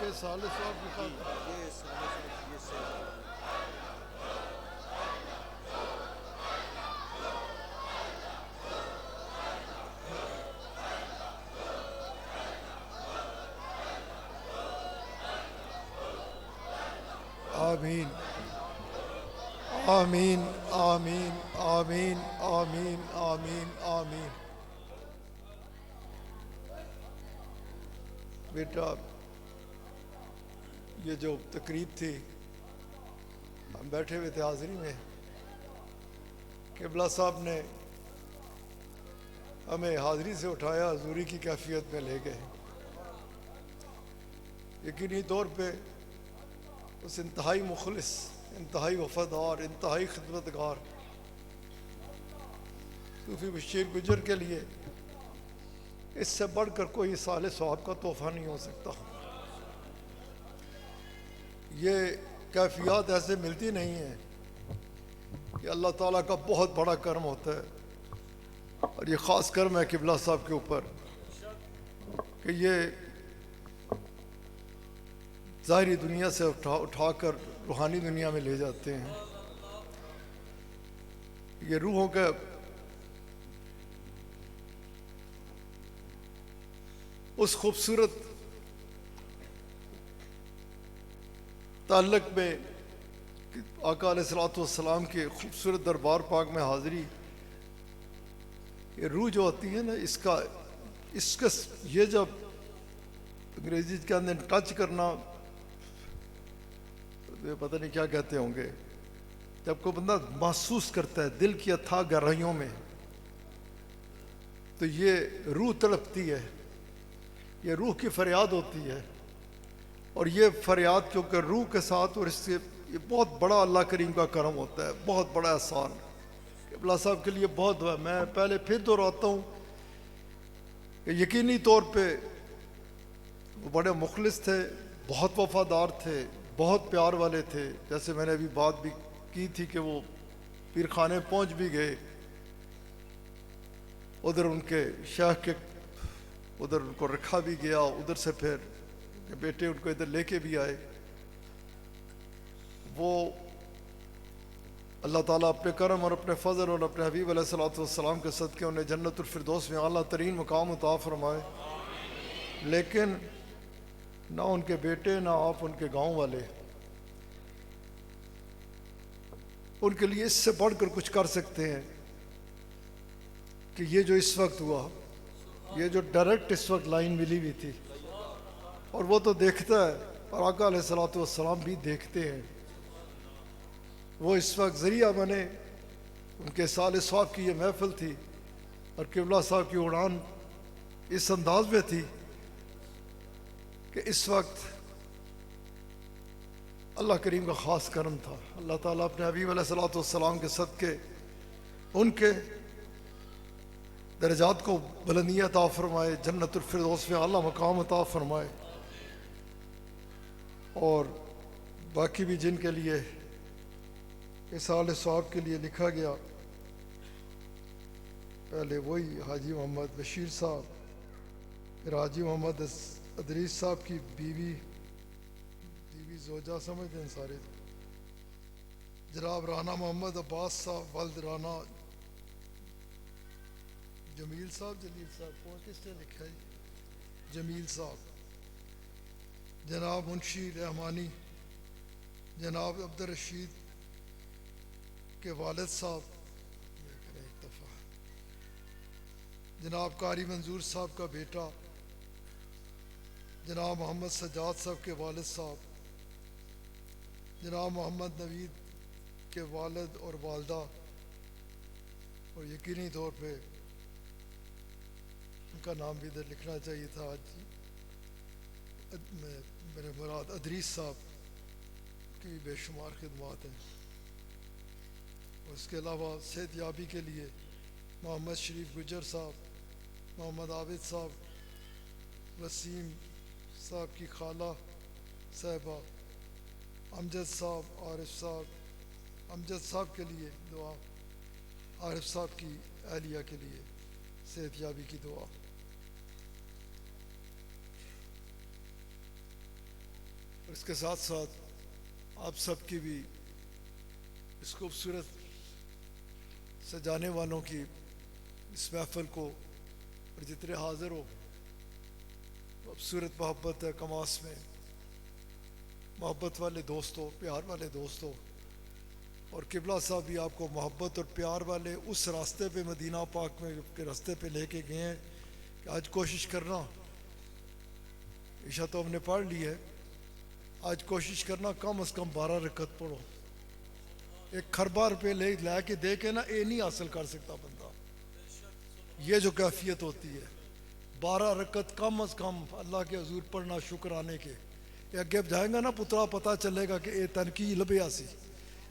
کے سالے صاحب کی خاطر یہ سالے صاحب یہ سے آمین آمین آمین آمین آمین آمین آمین۔ بیٹا یہ جو تقریب تھی ہم بیٹھے ہوئے تھے حاضری میں، قبلہ صاحب نے ہمیں حاضری سے اٹھایا، حضوری کی کیفیت میں لے گئے۔ یقینی طور پہ اس انتہائی مخلص، انتہائی وفادار، انتہائی خدمتگار صوفی بشیر گجر کے لیے اس سے بڑھ کر کوئی صالح صحاب کا تحفہ نہیں ہو سکتا۔ یہ کیفیات ایسے ملتی نہیں ہیں، یہ اللہ تعالیٰ کا بہت بڑا کرم ہوتا ہے، اور یہ خاص کرم ہے قبلہ صاحب کے اوپر کہ یہ ظاہری دنیا سے اٹھا کر روحانی دنیا میں لے جاتے ہیں۔ یہ روحوں کا اس خوبصورت تعلق میں کہ آقا علیہ الصلوۃ والسلام کے خوبصورت دربار پاک میں حاضری، یہ روح جو ہوتی ہے نا، اس کا یہ جب انگریزی کے اندر ٹچ کرنا، پتہ نہیں کیا کہتے ہوں گے، جب کوئی بندہ محسوس کرتا ہے دل کی اتھاہ گہرائیوں میں، تو یہ روح تڑپتی ہے، یہ روح کی فریاد ہوتی ہے، اور یہ فریاد کیونکہ روح کے ساتھ، اور اس سے یہ بہت بڑا اللہ کریم کا کرم ہوتا ہے، بہت بڑا احسان۔ قبلہ صاحب کے لیے بہت دعا، میں پہلے پھر دہراتا ہوں کہ یقینی طور پہ وہ بڑے مخلص تھے، بہت وفادار تھے، بہت پیار والے تھے۔ جیسے میں نے ابھی بات بھی کی تھی کہ وہ پیر خانے پہنچ بھی گئے، ادھر ان کے شیخ کے ادھر ان کو رکھا بھی گیا، ادھر سے پھر کہ بیٹے ان کو ادھر لے کے بھی آئے۔ وہ اللہ تعالیٰ اپنے کرم اور اپنے فضل اور اپنے حبیب علیہ الصلوۃ والسلام کے صدقے انہیں جنت الفردوس میں اعلیٰ ترین مقام عطا فرمائے۔ لیکن نہ ان کے بیٹے، نہ آپ ان کے گاؤں والے ان کے لیے اس سے بڑھ کر کچھ کر سکتے ہیں کہ یہ جو اس وقت ہوا، یہ جو ڈائریکٹ اس وقت لائن ملی ہوئی تھی، اور وہ تو دیکھتا ہے، اور آقا علیہ الصلوۃ والسلام بھی دیکھتے ہیں، وہ اس وقت ذریعہ بنے۔ ان کے صالح صاحب کی یہ محفل تھی، اور قبلہ صاحب کی اڑان اس انداز میں تھی کہ اس وقت اللہ کریم کا خاص کرم تھا۔ اللہ تعالیٰ اپنے حبیب علیہ الصلوۃ والسلام کے صدقے ان کے درجات کو بلندی عطا فرمائے، جنت الفردوس میں اعلیٰ مقام عطا فرمائے، اور باقی بھی جن کے لیے اس صالح صاحب کے لیے لکھا گیا، پہلے وہی حاجی محمد بشیر صاحب، پھر حاجی محمد ادریس صاحب کی بیوی زوجہ سمجھتے ہیں سارے، جناب رانا محمد عباس صاحب، ولد رانا جمیل صاحب، کون کس نے لکھا ہے؟ جمیل صاحب، جناب منشی رحمانی، جناب عبد الرشید کے والد صاحب، ایک دفعہ جناب قاری منظور صاحب کا بیٹا، جناب محمد سجاد صاحب کے والد صاحب، جناب محمد نوید کے والد اور والدہ، اور یقینی طور پہ ان کا نام بھی ادھر لکھنا چاہیے تھا آج، میرے مراد ادریس صاحب کی بے شمار خدمات ہیں۔ اس کے علاوہ صحت یابی کے لیے محمد شریف گجر صاحب، محمد عابد صاحب، وسیم صاحب کی خالہ صاحبہ، امجد صاحب، عارف صاحب، امجد صاحب کے لیے دعا، عارف صاحب کی اہلیہ کے لیے صحت یابی کی دعا۔ اور اس کے ساتھ ساتھ آپ سب کی بھی اس خوبصورت سجانے والوں کی اس محفل کو اور جتنے حاضر ہو خوبصورت محبت ہے کماس میں محبت والے دوستوں پیار والے دوستوں اور قبلہ صاحب بھی آپ کو محبت اور پیار والے اس راستے پہ مدینہ پاک میں کے راستے پہ لے کے گئے ہیں کہ آج کوشش کرنا عشاء تو ہم نے پڑھ لی ہے آج کوشش کرنا کم از کم 12 رکعت پڑھو 1 خربہ روپے لے کے دے کے نا یہ نہیں حاصل کر سکتا بندہ یہ جو کیفیت ہوتی ہے 12 رکعت کم از کم اللہ کے حضور پڑھنا شکرانے کے یہ اگے جائیں گا نا پترا پتہ چلے گا کہ یہ تنقید لبیا سی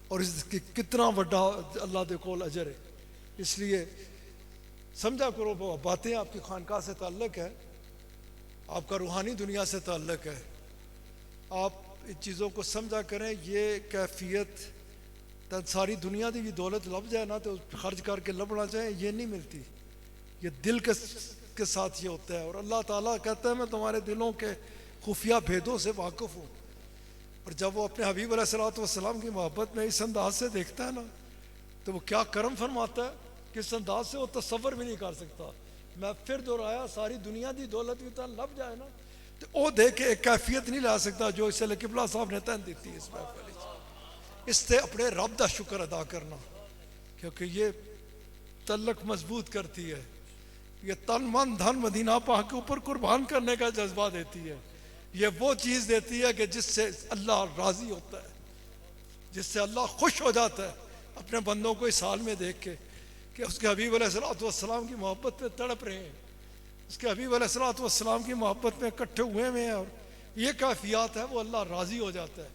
اور اس کی کتنا بڑا اللہ دے کول اجر ہے اس لیے سمجھا کرو باتیں آپ کی خانقاہ سے تعلق ہے آپ کا روحانی دنیا سے تعلق ہے آپ ان چیزوں کو سمجھا کریں یہ کیفیت ساری دنیا دی بھی دولت لب جائے نا تو خرچ کر کے لبنا چاہیں یہ نہیں ملتی یہ دل کے ساتھ یہ ہوتا ہے اور اللہ تعالیٰ کہتا ہے میں تمہارے دلوں کے خفیہ بھیدوں سے واقف ہوں اور جب وہ اپنے حبیب علیہ الصلوۃ والسلام کی محبت میں اس انداز سے دیکھتا ہے نا تو وہ کیا کرم فرماتا ہے کس انداز سے وہ تصور بھی نہیں کر سکتا میں پھر دوہرایا ساری دنیا دی دولت بھی تو لب جائے نا تو وہ دیکھ کے ایک کیفیت نہیں لا سکتا جو اس لیے قبلہ صاحب نے تن دیتی ہے اس محفل اس سے اپنے رب دا شکر ادا کرنا کیونکہ یہ تعلق مضبوط کرتی ہے یہ تن من دھن مدینہ پاک کے اوپر قربان کرنے کا جذبہ دیتی ہے یہ وہ چیز دیتی ہے کہ جس سے اللہ راضی ہوتا ہے جس سے اللہ خوش ہو جاتا ہے اپنے بندوں کو اس حال میں دیکھ کے کہ اس کے حبیب علیہ الصلوۃ والسلام کی محبت پہ تڑپ رہے ہیں اس کے حبیب علیہ الصلوۃ والسلام کی محبت میں اکٹھے ہوئے ہیں اور یہ کیفیات ہے وہ اللہ راضی ہو جاتا ہے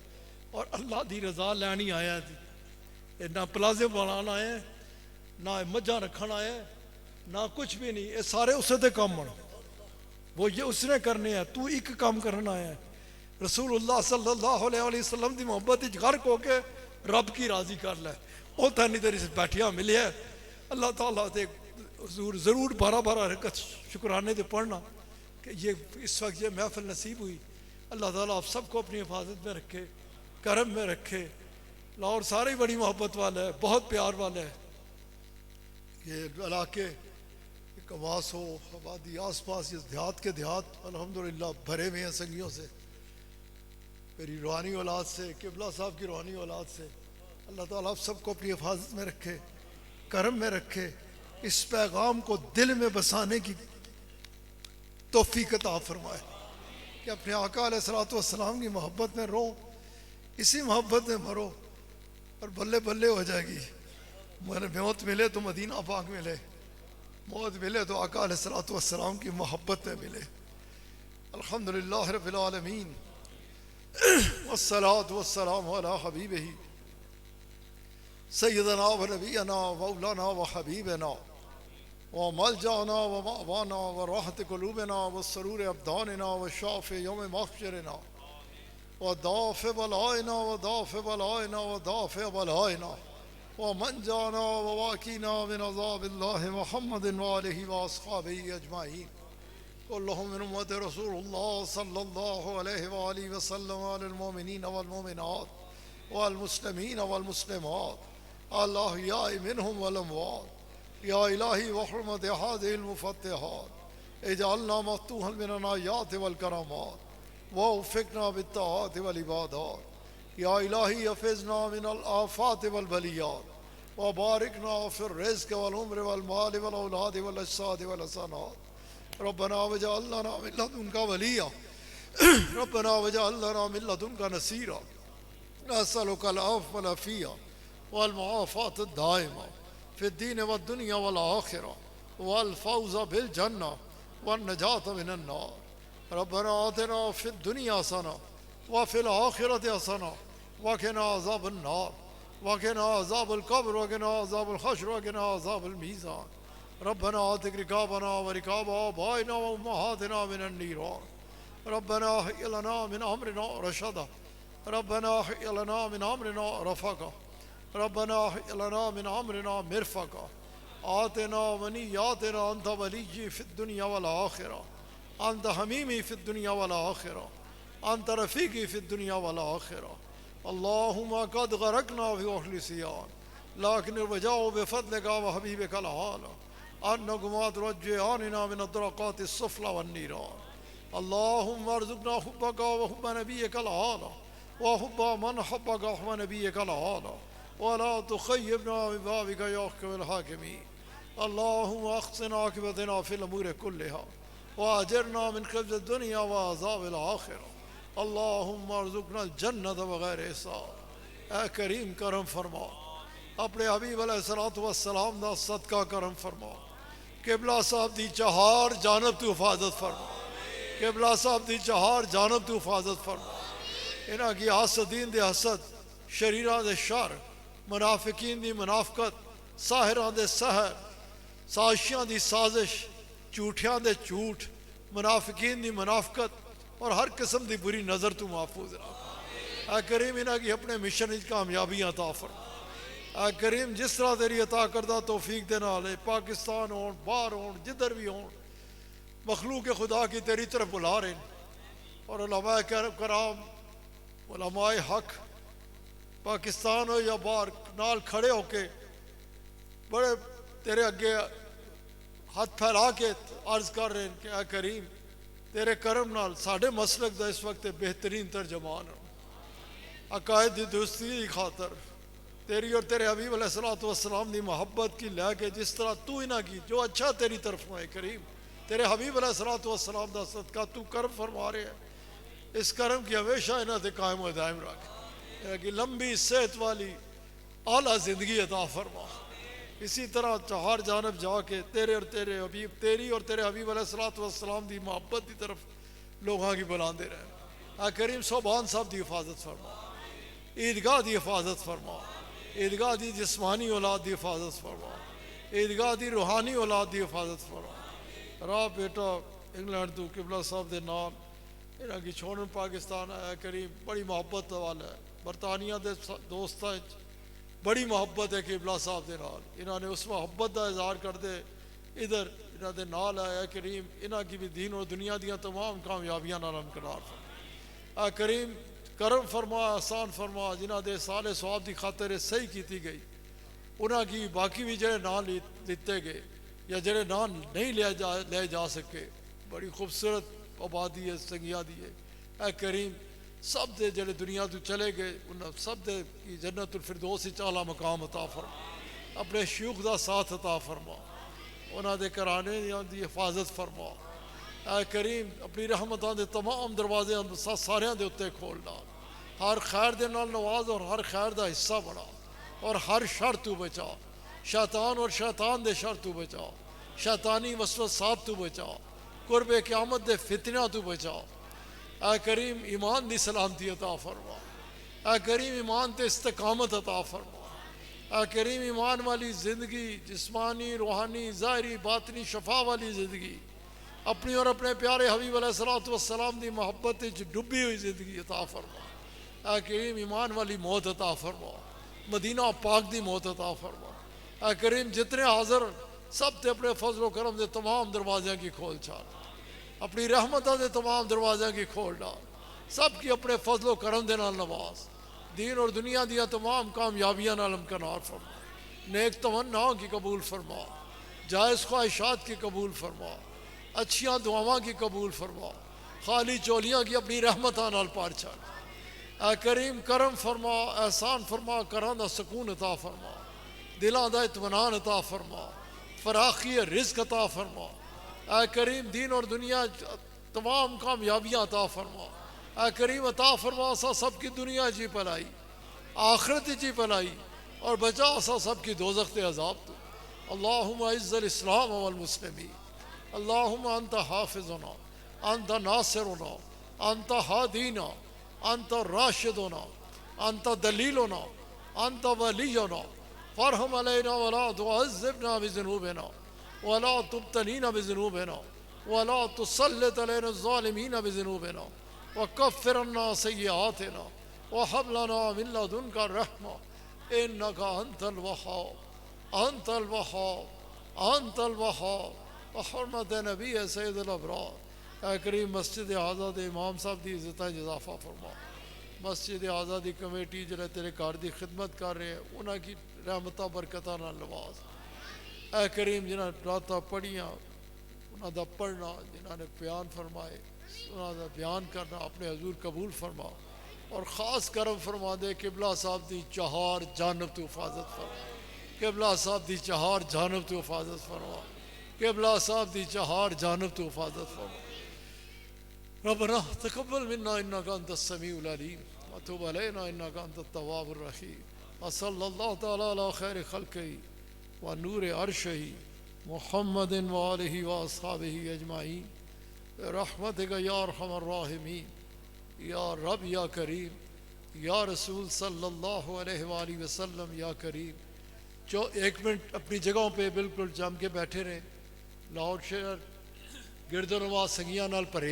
اور اللہ دی رضا لینی آیا تھی نہ پلازے بنانا آئے نہ مجھا رکھنا آئے نہ کچھ بھی نہیں یہ سارے اسے دے کام بڑھو وہ یہ اس نے کرنے ہیں تو ایک کام کرنا ہے رسول اللہ صلی اللہ علیہ وسلم دی محبت غرق ہو کے رب کی راضی کر لے وہ تینی دیر سے بیٹھیا ملے ہے اللہ تعالیٰ دے حضور ضرور 12 رکعت شکرانے دے پڑھنا کہ یہ اس وقت یہ محفل نصیب ہوئی اللہ تعالیٰ آپ سب کو اپنی حفاظت میں رکھے کرم میں رکھے لاہور سارے بڑی محبت والا ہے بہت پیار والا ہے یہ علاقے کواس ہو آبادی آس پاس یہ دیہات کے دیہات الحمدللہ بھرے ہوئے ہیں سنگیوں سے میری روحانی اولاد سے قبلہ صاحب کی روحانی اولاد سے اللہ تعالیٰ آپ سب کو اپنی حفاظت میں رکھے کرم میں رکھے اس پیغام کو دل میں بسانے کی توفیق عطا فرمائے کہ اپنے آقا علیہ الصلوۃ والسلام کی محبت میں رو اسی محبت میں مرو اور بلے بلے ہو جائے گی موت ملے تو مدینہ پاک ملے موت ملے تو آقا علیہ الصلوۃ والسلام کی محبت میں ملے الحمدللہ رب العالمین والصلاة والسلام علی حبیبہ سیدنا و نبینا مولانا و حبیبنا و ملجانا و مأوانا و راحت قلوبنا و سرور ابداننا و شافع یوم محشرنا و دافع بلائنا و دافع بلائنا و دافع بلائنا و من جانا و واقینا من عذاب اللہ محمد و آلہ و اصحابہ اجمعین كلهم من امت رسول اللہ صلی اللہ علیہ وآلہ وسلم علی المؤمنین والمؤمنات والمسلمین والمسلمات الاحیاء منهم والاموات یا الہی وحرمت هذه المفتحات اجعلنا مفتوحا من الآیات والکرامات ووفقنا بالطاعات والعبادات یا الہی حفظنا من الآفات والبلیات وبارکنا فی الرزق والعمر والمال والاولاد والاجساد والحسنات ربنا وجعل لنا من لدنك وليا ربنا وجعل لنا من لدنك نصيرا نسألك العفو والعافية والمعافاة الدائمة في الدين والدنيا والآخرة والفوز بالجنة والنجاة من النار ربنا آتنا في الدنيا حسنة وفي الآخرة حسنة وقنا عذاب النار وقنا عذاب القبر وقنا عذاب الحشر وقنا عذاب الميزان ربنا آتك رقابنا ورقاب آبائنا وأمهاتنا من النيران ربنا هيئ لنا من أمرنا رشدا ربنا هيئ لنا من أمرنا رفقا ربنا هيئ لنا من أمرنا مرفقا آتنا ونياتنا أنت ولي في الدنيا والآخرة أنت حميمي في الدنيا والآخرة أنت رفيقي في الدنيا والآخرة اللهم قد غرقنا في أهل سيان لكن الرجاء بفضلك وحبيبك الأعلى أنكما ترجعاننا من الدركات السفلى والنيران اللهم ارزقنا حبك وحب نبيك الأعلى وحب من حبك وحب نبيك الأعلى ولا تخيبنا ببابك يا أحكم الحاكمين اللهم أحسن عاقبتنا في الأمور كلها وأجرنا من خزي الدنيا وعذاب الآخرة اللهم ارزقنا الجنة بغیر حساب اے کریم کرم فرما اپنے حبیب علیہ الصلوۃ والسلام دا صدقہ کرم فرما قبلہ صاحب دی چہار جانب تو حفاظت فرما قبلہ صاحب دی چہار جانب تو حفاظت فرما انہاں کی حاسدین دے حسد شریراں دے شر منافقین دی منافقت ساحراں دے سحر سازشیاں دی سازش جھوٹیاں دے جھوٹ منافقین دی منافقت اور ہر قسم دی بری نظر تو محفوظ رکھ اے کریم انہاں کی اپنے مشن وچ کامیابیاں عطا فرما اے کریم جس طرح تیری عطا کردہ توفیق دے نال پاکستان ہون باہر ہون جدھر بھی ہون مخلوق خدا کی تیری طرف بلا رہے ہیں اور علماء کرام علماء حق پاکستان ہو یا باہر نال کھڑے ہو کے بڑے تیرے اگے ہاتھ پھیلا کے عرض کر رہے ہیں کہ اے کریم تیرے کرم نال ساڑھے مسلک دا اس وقت بہترین ترجمان عقائد دی دوستی دی خاطر تیری اور تیرے حبیب علیہ الصلوۃ والسلام دی محبت کی لے کے جس طرح تو ہی نہ کی جو اچھا تیری طرف ہے کریم تیرے حبیب علیہ الصلوۃ والسلام دا صدقہ تو کرم فرما رہے ہیں اس کرم کی ہمیشہ انہاں تے قائم و دائم رکھ کہ لمبی صحت والی اعلیٰ زندگی عطا فرما اسی طرح چہار جانب جا کے تیرے اور تیرے حبیب تیری اور تیرے حبیب علیہ الصلوۃ والسلام دی محبت دی طرف لوگاں کی بلاندے رہے اے کریم صوبان صاحب دی حفاظت فرما عیدگاہ دی حفاظت فرما عیدگاہ دی جسمانی اولاد دی حفاظت فرما عیدگاہ دی روحانی اولاد دی حفاظت فرما راہ بیٹا انگلینڈ تو قبلہ صاحب دے نام انہاں کی چھوڑن پاکستان اے کریم بڑی محبت والا ہے برطانیہ دے دوستاں بڑی محبت ہے قبلہ صاحب دے نال انہاں نے اس محبت دا اظہار کر دے ادھر انہاں دے نال اے کریم انہاں کی بھی دین اور دنیا دیاں تمام کامیابیاں نال ہمکنار فرما اے کریم کرم فرما احسان فرما جنہاں دے سال ثواب دی خاطر صحیح کیتی گئی انہاں کی باقی بھی جڑے نام لیتے گئے یا جڑے نام نہیں لے جا سکے بڑی خوبصورت آبادی ہے سنگیا دی ہے اے کریم سب دے جڑے دنیا تو چلے گئے انہاں سب دے کی جنت الفردوس وچ اعلیٰ مقام عطا فرما اپنے شیوخ دا ساتھ عطا فرما انہاں دے گھرانے دی حفاظت فرما اے کریم اپنی رحمتاں دے تمام دروازے ساریاں دے اتے کھول ڈال ہر خیر دے نال نواز اور ہر خیر دا حصہ بنا اور ہر شر تو بچا شیطان اور شیطان دے شر تو بچا شیطانی وسوسات تو بچا قرب قیامت دے فتنہ تو بچا اے کریم ایمان دی سلامتی عطا فرما اے کریم ایمان تے استقامت عطا فرما اے کریم ایمان والی زندگی جسمانی روحانی ظاہری باطنی شفا والی زندگی اپنی اور اپنے پیارے حبیب علیہ الصلوۃ والسلام دی محبت وچ ڈوبی ہوئی زندگی عطا فرما اے کریم ایمان والی موت عطا فرما مدینہ پاک دی موت عطا فرما اے کریم جتنے حاضر سب تے اپنے فضل و کرم دے تمام دروازیاں کی کھول چھاڑ اپنی رحمتوں دے تمام دروازیاں کی کھول ڈال سب کی اپنے فضل و کرم دے نال نواز دین اور دنیا دیا تمام کامیابیاں نال ہمکنار فرما نیک تمناؤں کی قبول فرما جائز خواہشات کی قبول فرما اچھیاں دعاواں کی قبول فرما خالی چولیاں کی اپنی رحمتاں نال پار چھاڑ اے کریم کرم فرما احسان فرما کراں دا سکون عطا فرما دلاں دا اطمینان عطا فرما فراخی رزق عطا فرما اے کریم دین اور دنیا تمام کامیابیاں عطا فرما اے کریم عطا فرما سا سب کی دنیا جی پلائی آخرت جی پلائی اور بچا سا سب کی دوزخ تے عذاب تو اللہم اعز الاسلام والمسلمین اللہم انت حافظنا انت ناصرنا انت ہادینا انت راشدنا انت دلیلنا انت ولینا فرحم علینا ولا تعذبنا بذنوبنا ولا تبتلينا بذنوبنا ولا تسلط علينا الظالمين بذنوبنا وكفر عنا سيئاتنا وهب لنا من لدنك الرحمة إنك أنت الوهاب أنت الوهاب أنت الوهاب وحرمة نبي سيد الأبرار اے کریم مسجد اعظم دے امام صاحب دی عزت اضافہ فرما. مسجد اعظم دی کمیٹی جڑے تیرے گھر دی خدمت کر رہے ہیں انہاں کی رحمتہ برکتہ نال نواز. اے کریم جنہاں راتاں پڑھیاں انہاں دا پڑھنا، جنہاں نے بیان فرمائے انہاں دا بیان کرنا اپنے حضور قبول فرما. اور خاص کرم فرما دے قبلہ صاحب دی چہار جانب تو حفاظت فرما. قبلہ صاحب دی چہار جانب تو حفاظت فرما. قبلہ صاحب دی چہار جانب تو حفاظت فرما. ربنا تقبل منا انك انت السميع العليم وتب علينا انك انت التواب الرحيم. وصلى الله تعالى على خير خلقه ونور عرشه محمد وآله واصحابه اجمعين برحمتك يا ارحم الراحمين یا رب یا کریم یا رسول صلی اللہ علیہ وآلہ وسلم یا کریم. ایک منٹ اپنی جگہوں پہ بالکل جم کے بیٹھے رہیں. لاؤڈ شیئر گرد و نواز سنگیاں نال پرے